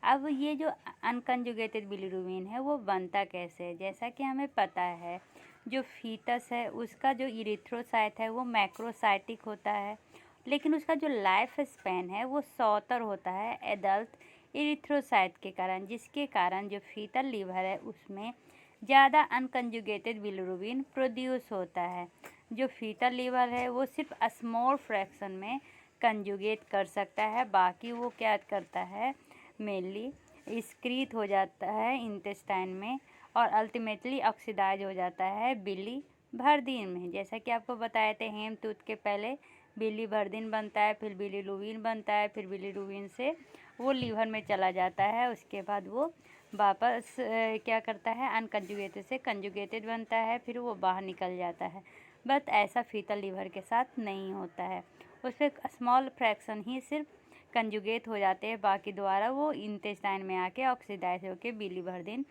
अब ये जो अनकंजुगेटेड बिलीरुबिन है वो बनता कैसे है, जैसा कि हमें पता है जो फीटस है उसका जो इरिथ्रोसाइट है वो मैक्रोसाइटिक होता है, लेकिन उसका जो लाइफ स्पैन है वो शॉर्टर होता है एडल्ट इरिथ्रोसाइट के कारण, जिसके कारण जो फीटल लीवर है उसमें ज़्यादा अनकंजुगेटेड बिलीरुबिन प्रोड्यूस होता है। जो फीटल लीवर है वो सिर्फ स्मॉल फ्रैक्शन में कंजुगेट कर सकता है, बाकी वो क्या करता है मेनली एक्सक्रीट हो जाता है इंटेस्टाइन में और अल्टीमेटली ऑक्सीडाइज हो जाता है बिलीवर्डिन में। जैसा कि आपको बताए थे हेमटूथ के पहले बिलीवर्डिन बनता है, फिर बिलीरुबिन बनता है, फिर बिलीरुबिन से वो लीवर में चला जाता है, उसके बाद वो वापस क्या करता है अनकंजुगेटेड से कंजुगेटेड बनता है, फिर वो बाहर निकल जाता है। बट ऐसा फीटल लीवर के साथ नहीं होता है। उसमें स्मॉल फ्रैक्शन ही सिर्फ कंजुगेट हो जाते हैं, बाकी द्वारा वो इंटेस्टाइन में आके ऑक्सीडाइज होकर बिलीवर्डिन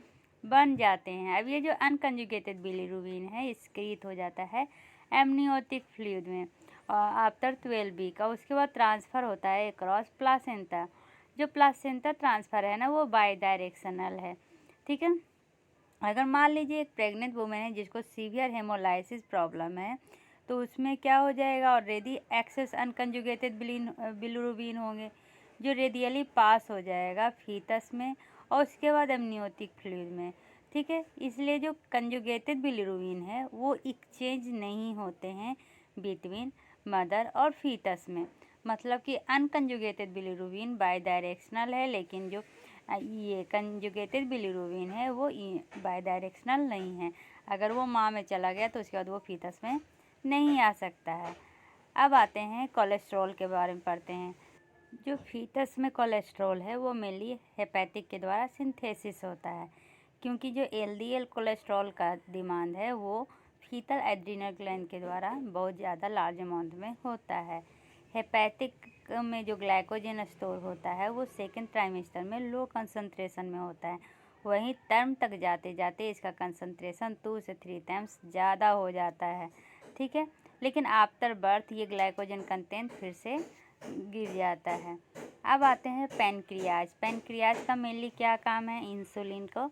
बन जाते हैं। अब ये जो अनकंजुगेटेड बिलीरुबिन है एक्सक्रीट हो जाता है एमनियोटिक फ्लूइड में आफ्टर 12 वीक का। उसके बाद ट्रांसफ़र होता है अक्रॉस प्लासेंटा। जो प्लासेंटा ट्रांसफ़र है ना वो बाई डायरेक्शनल है, ठीक है। अगर मान लीजिए एक प्रेग्नेंट वुमेन है जिसको सीवियर हेमोलाइसिस प्रॉब्लम है, तो उसमें क्या हो जाएगा, ऑलरेडी एक्सेस अनकंजुगेटेड बिलीरुबिन होंगे जो रेडियली पास हो जाएगा फीटस में और उसके बाद एमनियोटिक फ्लूइड में, ठीक है। इसलिए जो कंजुगेटेड बिलीरुबिन है वो एक्सचेंज नहीं होते हैं बिटवीन मदर और फीटस में। मतलब कि अनकंजुगेटेड बिलीरुबिन बाई डायरेक्शनल है, लेकिन जो ये कंजुगेटेड बिलीरुबिन है वो बाई डायरेक्शनल नहीं है। अगर वो माँ में चला गया तो उसके बाद वो फीटस में नहीं आ सकता है। अब आते हैं कोलेस्ट्रॉल के बारे में पढ़ते हैं। जो फीटस में कोलेस्ट्रॉल है वो मेनली हेपेटिक के द्वारा सिंथेसिस होता है, क्योंकि जो एलडीएल कोलेस्ट्रॉल का डिमांड है वो फीटल एड्रिनल ग्लैंड के द्वारा बहुत ज़्यादा लार्ज अमाउंट में होता है। हेपेटिक में जो ग्लाइकोजन स्टोर होता है वो सेकेंड ट्राइमेस्टर में लो कंसंट्रेशन में होता है, वहीं टर्म तक जाते जाते इसका कंसंट्रेशन 2 से 3 टाइम्स ज़्यादा हो जाता है, ठीक है। लेकिन आफ्टर बर्थ ये ग्लाइकोजन कंटेंट फिर से गिर जाता है। अब आते हैं पैनक्रियाज। पैनक्रियाज का मेनली क्या काम है, इंसुलिन को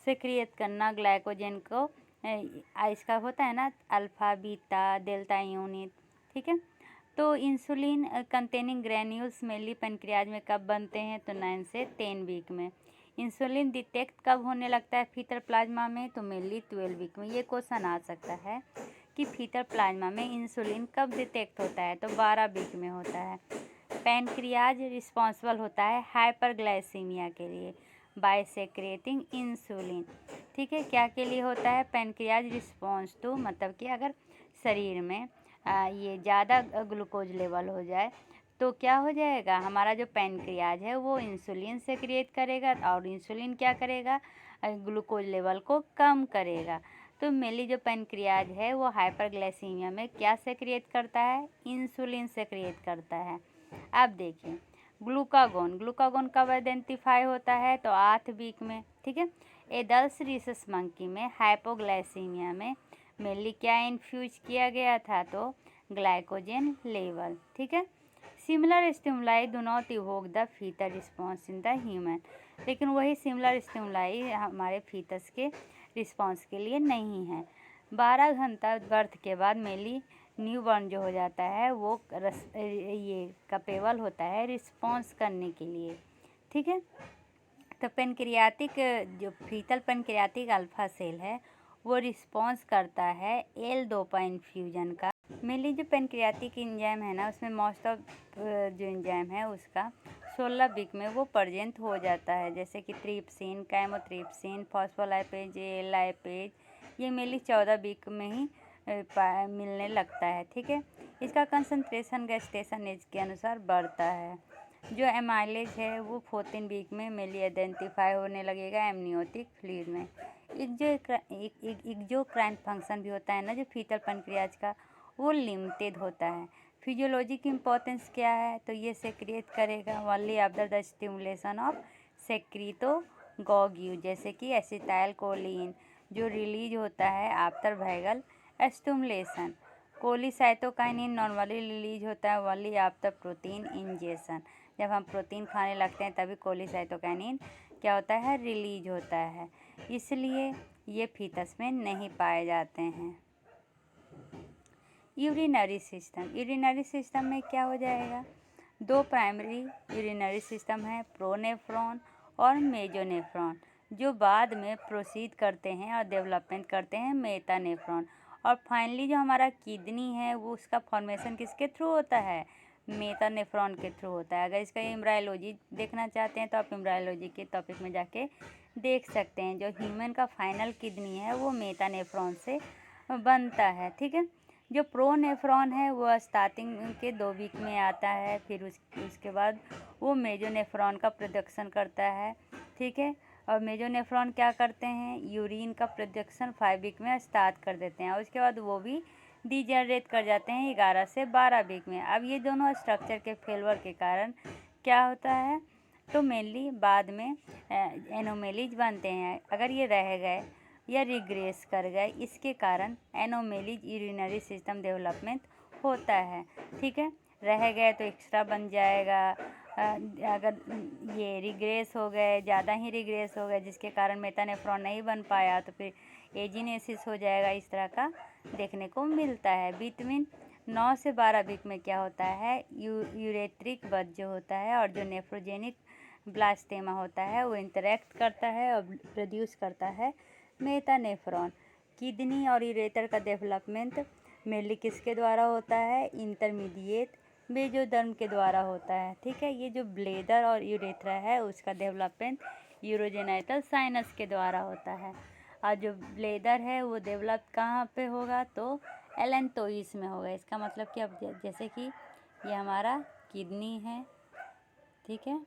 सिक्रिएट करना, ग्लाइकोजन को इसका होता है ना अल्फा बीटा डेल्टा यूनिट, ठीक है। तो insulin containing granules mainly pancreas में कब बनते हैं, तो 9 से 10 वीक में। इंसुलिन डिटेक्ट कब होने लगता है फीटल प्लाज्मा में, तो मेनली 12 वीक में। ये क्वेश्चन आ सकता है कि फीटल प्लाज्मा में इंसुलिन कब डिटेक्ट होता है, तो 12 वीक में होता है। पैनक्रियाज रिस्पॉन्सिबल होता है हाइपरग्लाइसीमिया के लिए बाय सेक्रेटिंग इंसुलिन, ठीक है। क्या के लिए होता है, पैनक्रियाज रिस्पॉन्स टू, मतलब कि अगर शरीर में ये ज़्यादा ग्लूकोज लेवल हो जाए तो क्या हो जाएगा, हमारा जो पैनक्रियाज है वो इंसुलिन से क्रिएट करेगा और इंसुलिन क्या करेगा, ग्लूकोज लेवल को कम करेगा। तो मेनली जो पैनक्रियाज है वो हाइपरग्लाइसीमिया में क्या से क्रिएट करता है, इंसुलिन से क्रिएट करता है। अब देखिए ग्लूकागोन, ग्लूकागोन कब आइडेंटिफाई होता है, तो 8 वीक में, ठीक है। एडल्ट रीसस मंकी में हाइपोग्लाइसीमिया में मेनली क्या इन्फ्यूज किया गया था, तो ग्लाइकोजन लेवल, ठीक है। Similar stimuli do not evoke the fetal response in the human, लेकिन वही सिमिलर स्टिमुलाई हमारे फीटस के रिस्पॉन्स के लिए नहीं है। 12 घंटा बर्थ के बाद मेनली न्यूबॉर्न जो हो जाता है वो ये कैपेबल होता है रिस्पॉन्स करने के लिए, ठीक है। तो पेनक्रियाटिक जो फीटल पेनक्रियाटिक अल्फा सेल है वो रिस्पॉन्स करता है एल डोपा इन्फ्यूजन का। मेनली जो पेनक्रियाटिक इंजाइम है ना उसमें मोस्ट ऑफ जो इंजाइम है उसका 16 वीक में वो प्रेजेंट हो जाता है, जैसे कि ट्रिप्सिन, कैमोट्रिप्सिन, फॉस्फोलाइपेज, लाइपेज, ये मेनली 14 वीक में ही मिलने लगता है, ठीक है। इसका कंसंट्रेशन गेस्टेशन एज के अनुसार बढ़ता है। जो एमाइलेज है वो 14 वीक में मेनली आइडेंटिफाई होने लगेगा एमनियोटिक फ्लूइड में। एक जो क्राइम फंक्शन भी होता है ना जो फीटल पैनक्रियाज का, वो लिमिटेड होता है। फिजियोलॉजी की इम्पोर्टेंस क्या है, तो ये सेक्रिएट करेगा only after the stimulation of secretagogue, जैसे कि एसिटाइल कोलिन जो रिलीज होता है after vagal stimulation. Cholecystokinin normally release होता है ओनली आफ्टर प्रोटीन इंजेक्शन, जब हम प्रोटीन खाने लगते हैं तभी कोलिसाइटोकाइनिन क्या होता है, रिलीज होता है, इसलिए ये फीटस में नहीं पाए जाते हैं। यूरिनरी सिस्टम, यूरिनरी सिस्टम में क्या हो जाएगा, 2 प्राइमरी यूरिनरी सिस्टम है, प्रोनेफ्रॉन और मेजोनेफ्रॉन, जो बाद में प्रोसीड करते हैं और डेवलपमेंट करते हैं मेटानेफ्रॉन। और फाइनली जो हमारा किडनी है वो उसका फॉर्मेशन किसके थ्रू होता है, मेटानेफ्रॉन के थ्रू होता है। अगर इसका एम्ब्रायोलॉजी देखना चाहते हैं तो आप एम्ब्रायोलॉजी के टॉपिक में जाके देख सकते हैं। जो ह्यूमन का फाइनल किडनी है वो मेटानेफ्रॉन से बनता है, ठीक है। जो प्रोनेफ्रॉन है वो स्टार्टिंग के 2 वीक में आता है, फिर उसके बाद वो मेजोनेफ्रॉन का प्रोडक्शन करता है, ठीक है। और मेजोनेफ्रॉन क्या करते हैं, यूरिन का प्रोडक्शन 5 वीक में स्टार्ट कर देते हैं और उसके बाद वो भी डिजनरेट कर जाते हैं 11 से 12 वीक में। अब ये दोनों स्ट्रक्चर के फेलवर के कारण क्या होता है, तो मेनली बाद में एनोमेलीज बनते हैं। अगर ये रह गए या रिग्रेस कर गए, इसके कारण एनोमेलीज यूरिनरी सिस्टम डेवलपमेंट होता है। ठीक है, रह गए तो एक्स्ट्रा बन जाएगा। अगर ये रिग्रेस हो गए, ज़्यादा ही रिग्रेस हो गए, जिसके कारण मेटानेफ्रॉन नहीं बन पाया, तो फिर एजिनेसिस हो जाएगा। इस तरह का देखने को मिलता है। बिटवीन 9 से 12 वीक में क्या होता है, यूरेट्रिक बथ जो होता है और जो नेफ्रोजेनिक ब्लास्टेमा होता है वो इंटरेक्ट करता है और प्रोड्यूस करता है मेटानेफ्रॉन। किडनी और यूरेटर का डेवलपमेंट मेनली किसके द्वारा होता है, इंटरमीडिएट मेजोदर्म के द्वारा होता है। ठीक है, ये जो ब्लेडर और यूरेथ्रा है उसका डेवलपमेंट यूरोजेनाइटल साइनस के द्वारा होता है। और जो ब्लेडर है वो डेवलप कहाँ पे होगा, तो एलेंटोइस में होगा। इसका मतलब कि अब जैसे कि ये हमारा किडनी है, ठीक है,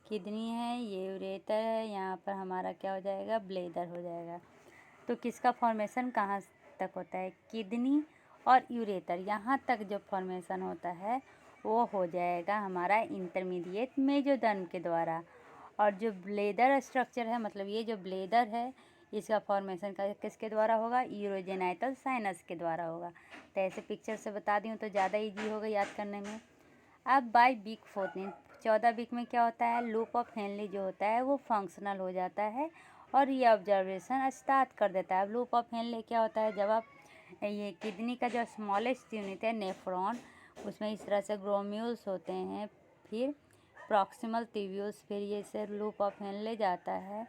किडनी है, ये यूरेटर है, यहाँ पर हमारा क्या हो जाएगा, ब्लेडर हो जाएगा। तो किसका फॉर्मेशन कहाँ तक होता है, किडनी और यूरेटर, यहाँ तक जो फॉर्मेशन होता है वो हो जाएगा हमारा इंटरमीडिएट मेजोदर्म के द्वारा। और जो ब्लेडर स्ट्रक्चर है, मतलब ये जो ब्लेडर है, इसका फॉर्मेशन किसके द्वारा होगा, यूरोजेनाइटल साइनस के द्वारा होगा। तो ऐसे पिक्चर से बता दी हूँ तो ज़्यादा ईजी होगा याद करने में। अब बाय वीक 14, 14 वीक में क्या होता है, लूप ऑफ हेनली जो होता है वो फंक्शनल हो जाता है और ये ऑब्जर्वेशन स्टार्ट कर देता है। अब लूप ऑफ हेनली क्या होता है, जब आप ये किडनी का जो स्मॉलेस्ट यूनिट है नेफ्रॉन, उसमें इस तरह से ग्लोम्यूल्स होते हैं, फिर प्रॉक्सिमल ट्यूब्यूल्स, फिर ये से लूप ऑफ हेनले जाता है,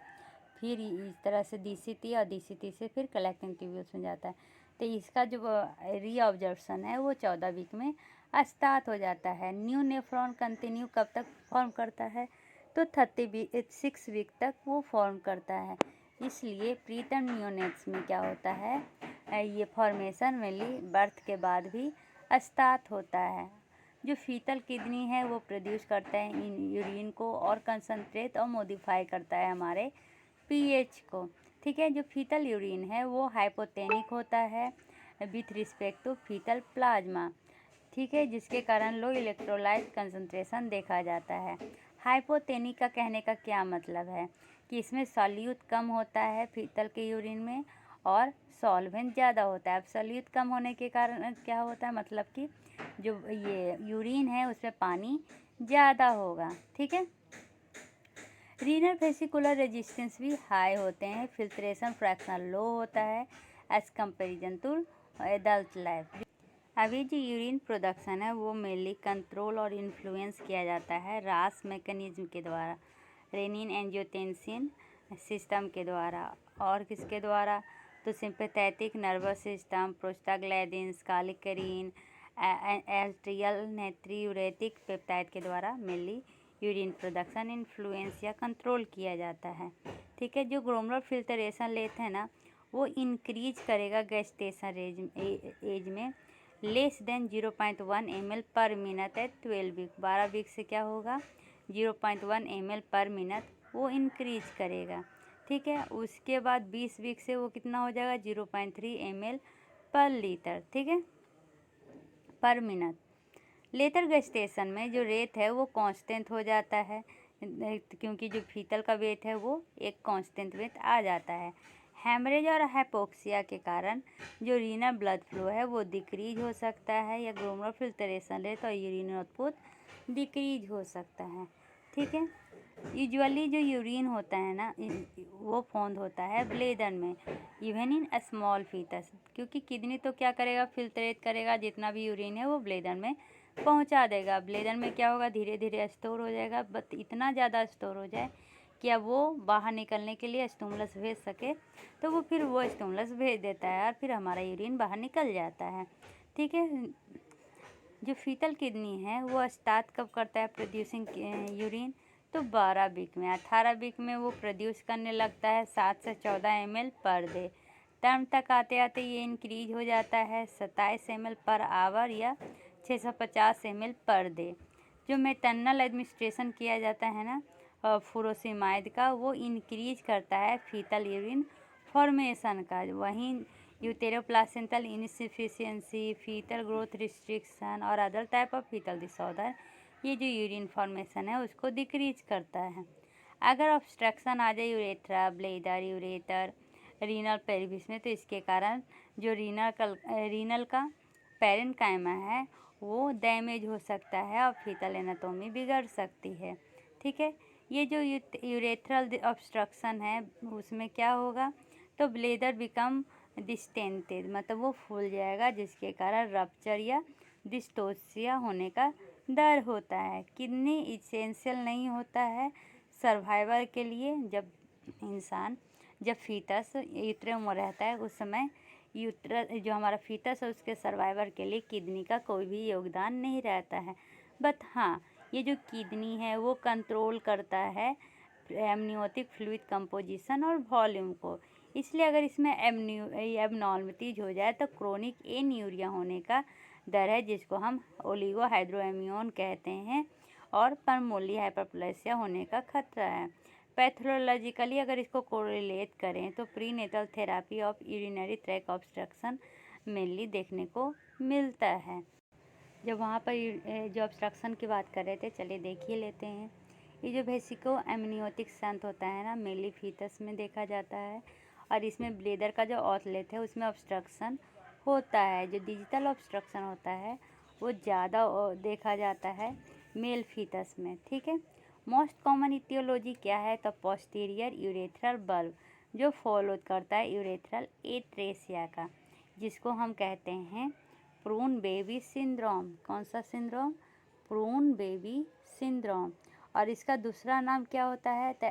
फिर इस तरह से डीसीटी और डीसीटी से फिर कलेक्टिंग ट्यूब्यूल्स में जाता है। तो इसका जो रीऑब्जर्वेशन है वो 14 वीक में स्टार्ट हो जाता है। न्यू नेफ्रॉन कंटिन्यू कब तक फॉर्म करता है, तो 36 वीक तक वो फॉर्म करता है। इसलिए प्रीटर्म न्यूनेट्स में क्या होता है, ये फॉर्मेशन मेनली बर्थ के बाद भी स्टार्ट होता है। जो फीटल किडनी है वो प्रोड्यूस करता है इन यूरिन को और कंसनट्रेट और मॉडिफाई करता है हमारे पीएच को। ठीक है, जो फीटल यूरिन है वो हाइपोटेनिक होता है with respect to fetal plasma. ठीक है, जिसके कारण लो इलेक्ट्रोलाइट कंसंट्रेशन देखा जाता है। हाइपोटेनिक का कहने का क्या मतलब है, कि इसमें सॉल्यूट कम होता है फीटल के यूरिन में और सॉल्वेंट ज़्यादा होता है। अब सॉल्यूट कम होने के कारण क्या होता है, मतलब कि जो ये यूरिन है उसमें पानी ज़्यादा होगा। ठीक है, रीनल वेसिकुलर रेजिस्टेंस भी हाई होते हैं, फिल्ट्रेशन फ्रैक्शन लो होता है as comparison to adult life. अभी जो यूरिन प्रोडक्शन है वो मेनली कंट्रोल और इन्फ्लुएंस किया जाता है रास मैकेनिज्म के द्वारा, रेनिन एंजियोटेंसिन सिस्टम के द्वारा। और किसके द्वारा, तो sympathetic nervous system, prostaglandins, kallikrein, atrial natriuretic peptide के द्वारा मेनली यूरिन प्रोडक्शन इन्फ्लुएंस या कंट्रोल किया जाता है। ठीक है, जो ग्लोमेरुलर फिल्ट्रेशन लेते हैं ना वो इंक्रीज करेगा गेस्टेशन एज में लेस देन 0.1 ml पर मिनट है 12 वीक। 12 वीक से क्या होगा, 0.1 ml पर मिनट वो इंक्रीज करेगा। ठीक है, उसके बाद 20 वीक से वो कितना हो जाएगा, 0.3 ml पर लीटर, ठीक है, पर मिनट। लेटर गेस्टेशन में जो रेट है वो कांस्टेंट हो जाता है, क्योंकि जो फीटल का वेट है वो एक कांस्टेंट वेट आ जाता है। हेमरेज और हाइपोक्सिया के कारण जो रीनल ब्लड फ्लो है वो डिक्रीज हो सकता है, या ग्लोमेरुलर फिल्ट्रेशन रेट और यूरिन आउटपुट डिक्रीज हो सकता है। ठीक है, यूजुअली जो यूरिन होता है ना वो फाउंड होता है ब्लेडर में, इवन इन स्मॉल फीटस, क्योंकि किडनी तो क्या करेगा, फिल्ट्रेट करेगा, जितना भी यूरिन है वो ब्लेडर में पहुंचा देगा। ब्लेडर में क्या होगा, धीरे धीरे स्टोर हो जाएगा, बट इतना ज़्यादा स्टोर हो जाए कि अब वो बाहर निकलने के लिए स्टिमुलस भेज सके, तो वो फिर वो स्टिमुलस भेज देता है और फिर हमारा यूरिन बाहर निकल जाता है। ठीक है, जो फीटल किडनी है वो स्टार्ट कब करता है प्रोड्यूसिंग यूरिन, तो 12 वीक में। 18 वीक में वो प्रोड्यूस करने लगता है 7 से 14 ml पर डे। टर्म तक आते आते ये इंक्रीज हो जाता है 27 ml पर आवर या 650 ml पर डे। जो मेटर्नल एडमिनिस्ट्रेशन किया जाता है ना फुरोसिमाइड का, वो इंक्रीज करता है फीटल यूरिन फॉर्मेशन का। वहीं uteroplacental insufficiency, fetal growth restriction और other type of fetal disorder, ये जो यूरिन फॉर्मेशन है उसको डिक्रीज करता है। अगर ऑब्स्ट्रक्शन आ जाए urethra, bladder, ureter, renal pelvis में, तो इसके कारण जो रीनल का पैरेन्काइमा है वो डैमेज हो सकता है और फीटल एनाटॉमी बिगड़ सकती है। ठीक है, ये जो यूरेथ्रल ऑब्स्ट्रक्शन है उसमें क्या होगा, तो ब्लेडर बिकम डिस्टेंटेड, मतलब वो फूल जाएगा, जिसके कारण रप्चर या डिस्टोसिया होने का डर होता है। किडनी इसेंशियल नहीं होता है सर्वाइवल के लिए। जब फीटस यूट्रम में रहता है उस समय जो हमारा फीटस है उसके सर्वाइवर के लिए किडनी का कोई भी योगदान नहीं रहता है। बट हाँ, ये जो किडनी है वो कंट्रोल करता है एमनियोटिक फ्लूइड कंपोजिशन और वॉल्यूम को। इसलिए अगर इसमें एबनॉर्मलिटीज हो जाए तो क्रोनिक एन्यूरिया होने का डर है, जिसको हम ओलिगोहाइड्रोएमियोन कहते हैं, और परमोली हाइपरप्लेसिया होने का खतरा है। पैथोलॉजिकली अगर इसको कोरिलेट करें तो prenatal therapy of urinary track obstruction mainly देखने को मिलता है। जब वहाँ पर जो ऑब्स्ट्रक्शन की बात कर रहे थे, चलिए देख ही लेते हैं। ये जो वेसिको एमनियोटिक स्टंट होता है ना, मेनली फीटस में देखा जाता है, और इसमें ब्लेडर का जो आउटलेट है उसमें ऑब्स्ट्रक्शन होता है। जो डिजिटल ऑब्स्ट्रक्शन होता है वो ज़्यादा देखा जाता है मेल फीटस में। ठीक है, मोस्ट कॉमन इटियोलॉजी क्या है, तो पोस्टीरियर यूरेथ्रल बल्ब जो फॉलो करता है यूरेथ्रल एट्रेसिया का, जिसको हम कहते हैं प्रून बेबी सिंड्रोम। कौन सा सिंड्रोम, प्रून बेबी सिंड्रोम। और इसका दूसरा नाम क्या होता है, तो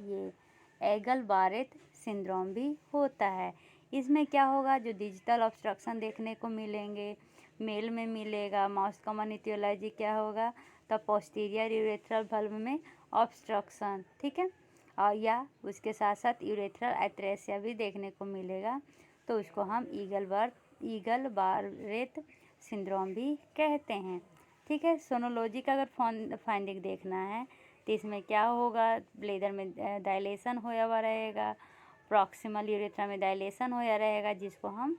ये एगल बारेट सिंड्रोम भी होता है। इसमें क्या होगा, जो डिजिटल ऑब्स्ट्रक्शन देखने को मिलेंगे मेल में मिलेगा। मोस्ट कॉमन इटियोलॉजी क्या होगा, तो पोस्टीरियर यूरेथ्रल बल्ब में ऑब्स्ट्रक्शन। ठीक है, और या उसके साथ साथ यूरेथ्रल एट्रेसिया भी देखने को मिलेगा, तो उसको हम ईगल बारेट सिंड्रोम भी कहते हैं। ठीक है, सोनोलॉजी का अगर फाइंडिंग देखना है तो इसमें क्या होगा, ब्लेडर में डायलेशन होया हुआ रहेगा, प्रॉक्सिमल यूरेथ्रा में डायलेशन होया रहेगा, जिसको हम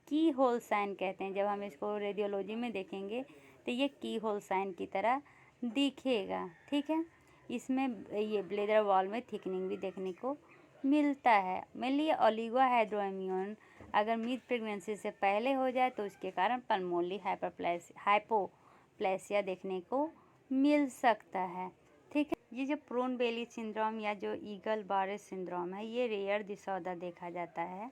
की होल साइन कहते हैं। जब हम इसको रेडियोलॉजी में देखेंगे तो ये की होल साइन की तरह दिखेगा। ठीक है, इसमें ये ब्लेडर वॉल में थिकनिंग भी देखने को मिलता है। मेनली ओलिगोहाइड्रोएमियोन अगर मिड प्रेगनेंसी से पहले हो जाए तो उसके कारण पल्मोनरी हाइपोप्लेसिया देखने को मिल सकता है। ठीक है, ये जो प्रून बेली सिंड्रोम या जो ईगल बारेट सिंड्रोम है, ये रेयर डिसऑर्डर देखा जाता है।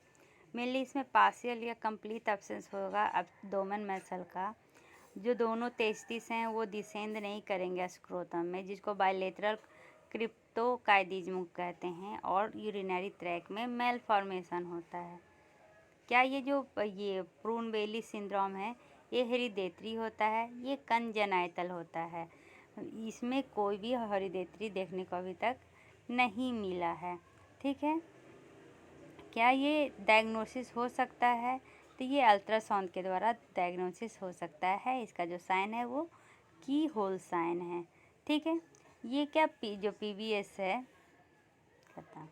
मेनली इसमें पार्शियल या कंप्लीट एब्सेंस होगा एब्डोमेन मसल का। जो दोनों टेस्टिस हैं वो डिसेंड नहीं करेंगे स्क्रोटम में, जिसको बायलेटरल क्रिप्टोकाइडिज्म कहते हैं, और यूरिनरी ट्रैक में मेल फॉर्मेशन होता है। क्या ये प्रून बेली सिंड्रोम है, ये हेरिडेटरी होता है, ये कंजेनाइटल होता है। इसमें कोई भी हेरिडेटरी देखने को अभी तक नहीं मिला है। ठीक है, क्या ये डायग्नोसिस हो सकता है, तो ये अल्ट्रासाउंड के द्वारा डायग्नोसिस हो सकता है। इसका जो साइन है वो की होल साइन है। ठीक है, ये क्या जो PVS है, खत्म।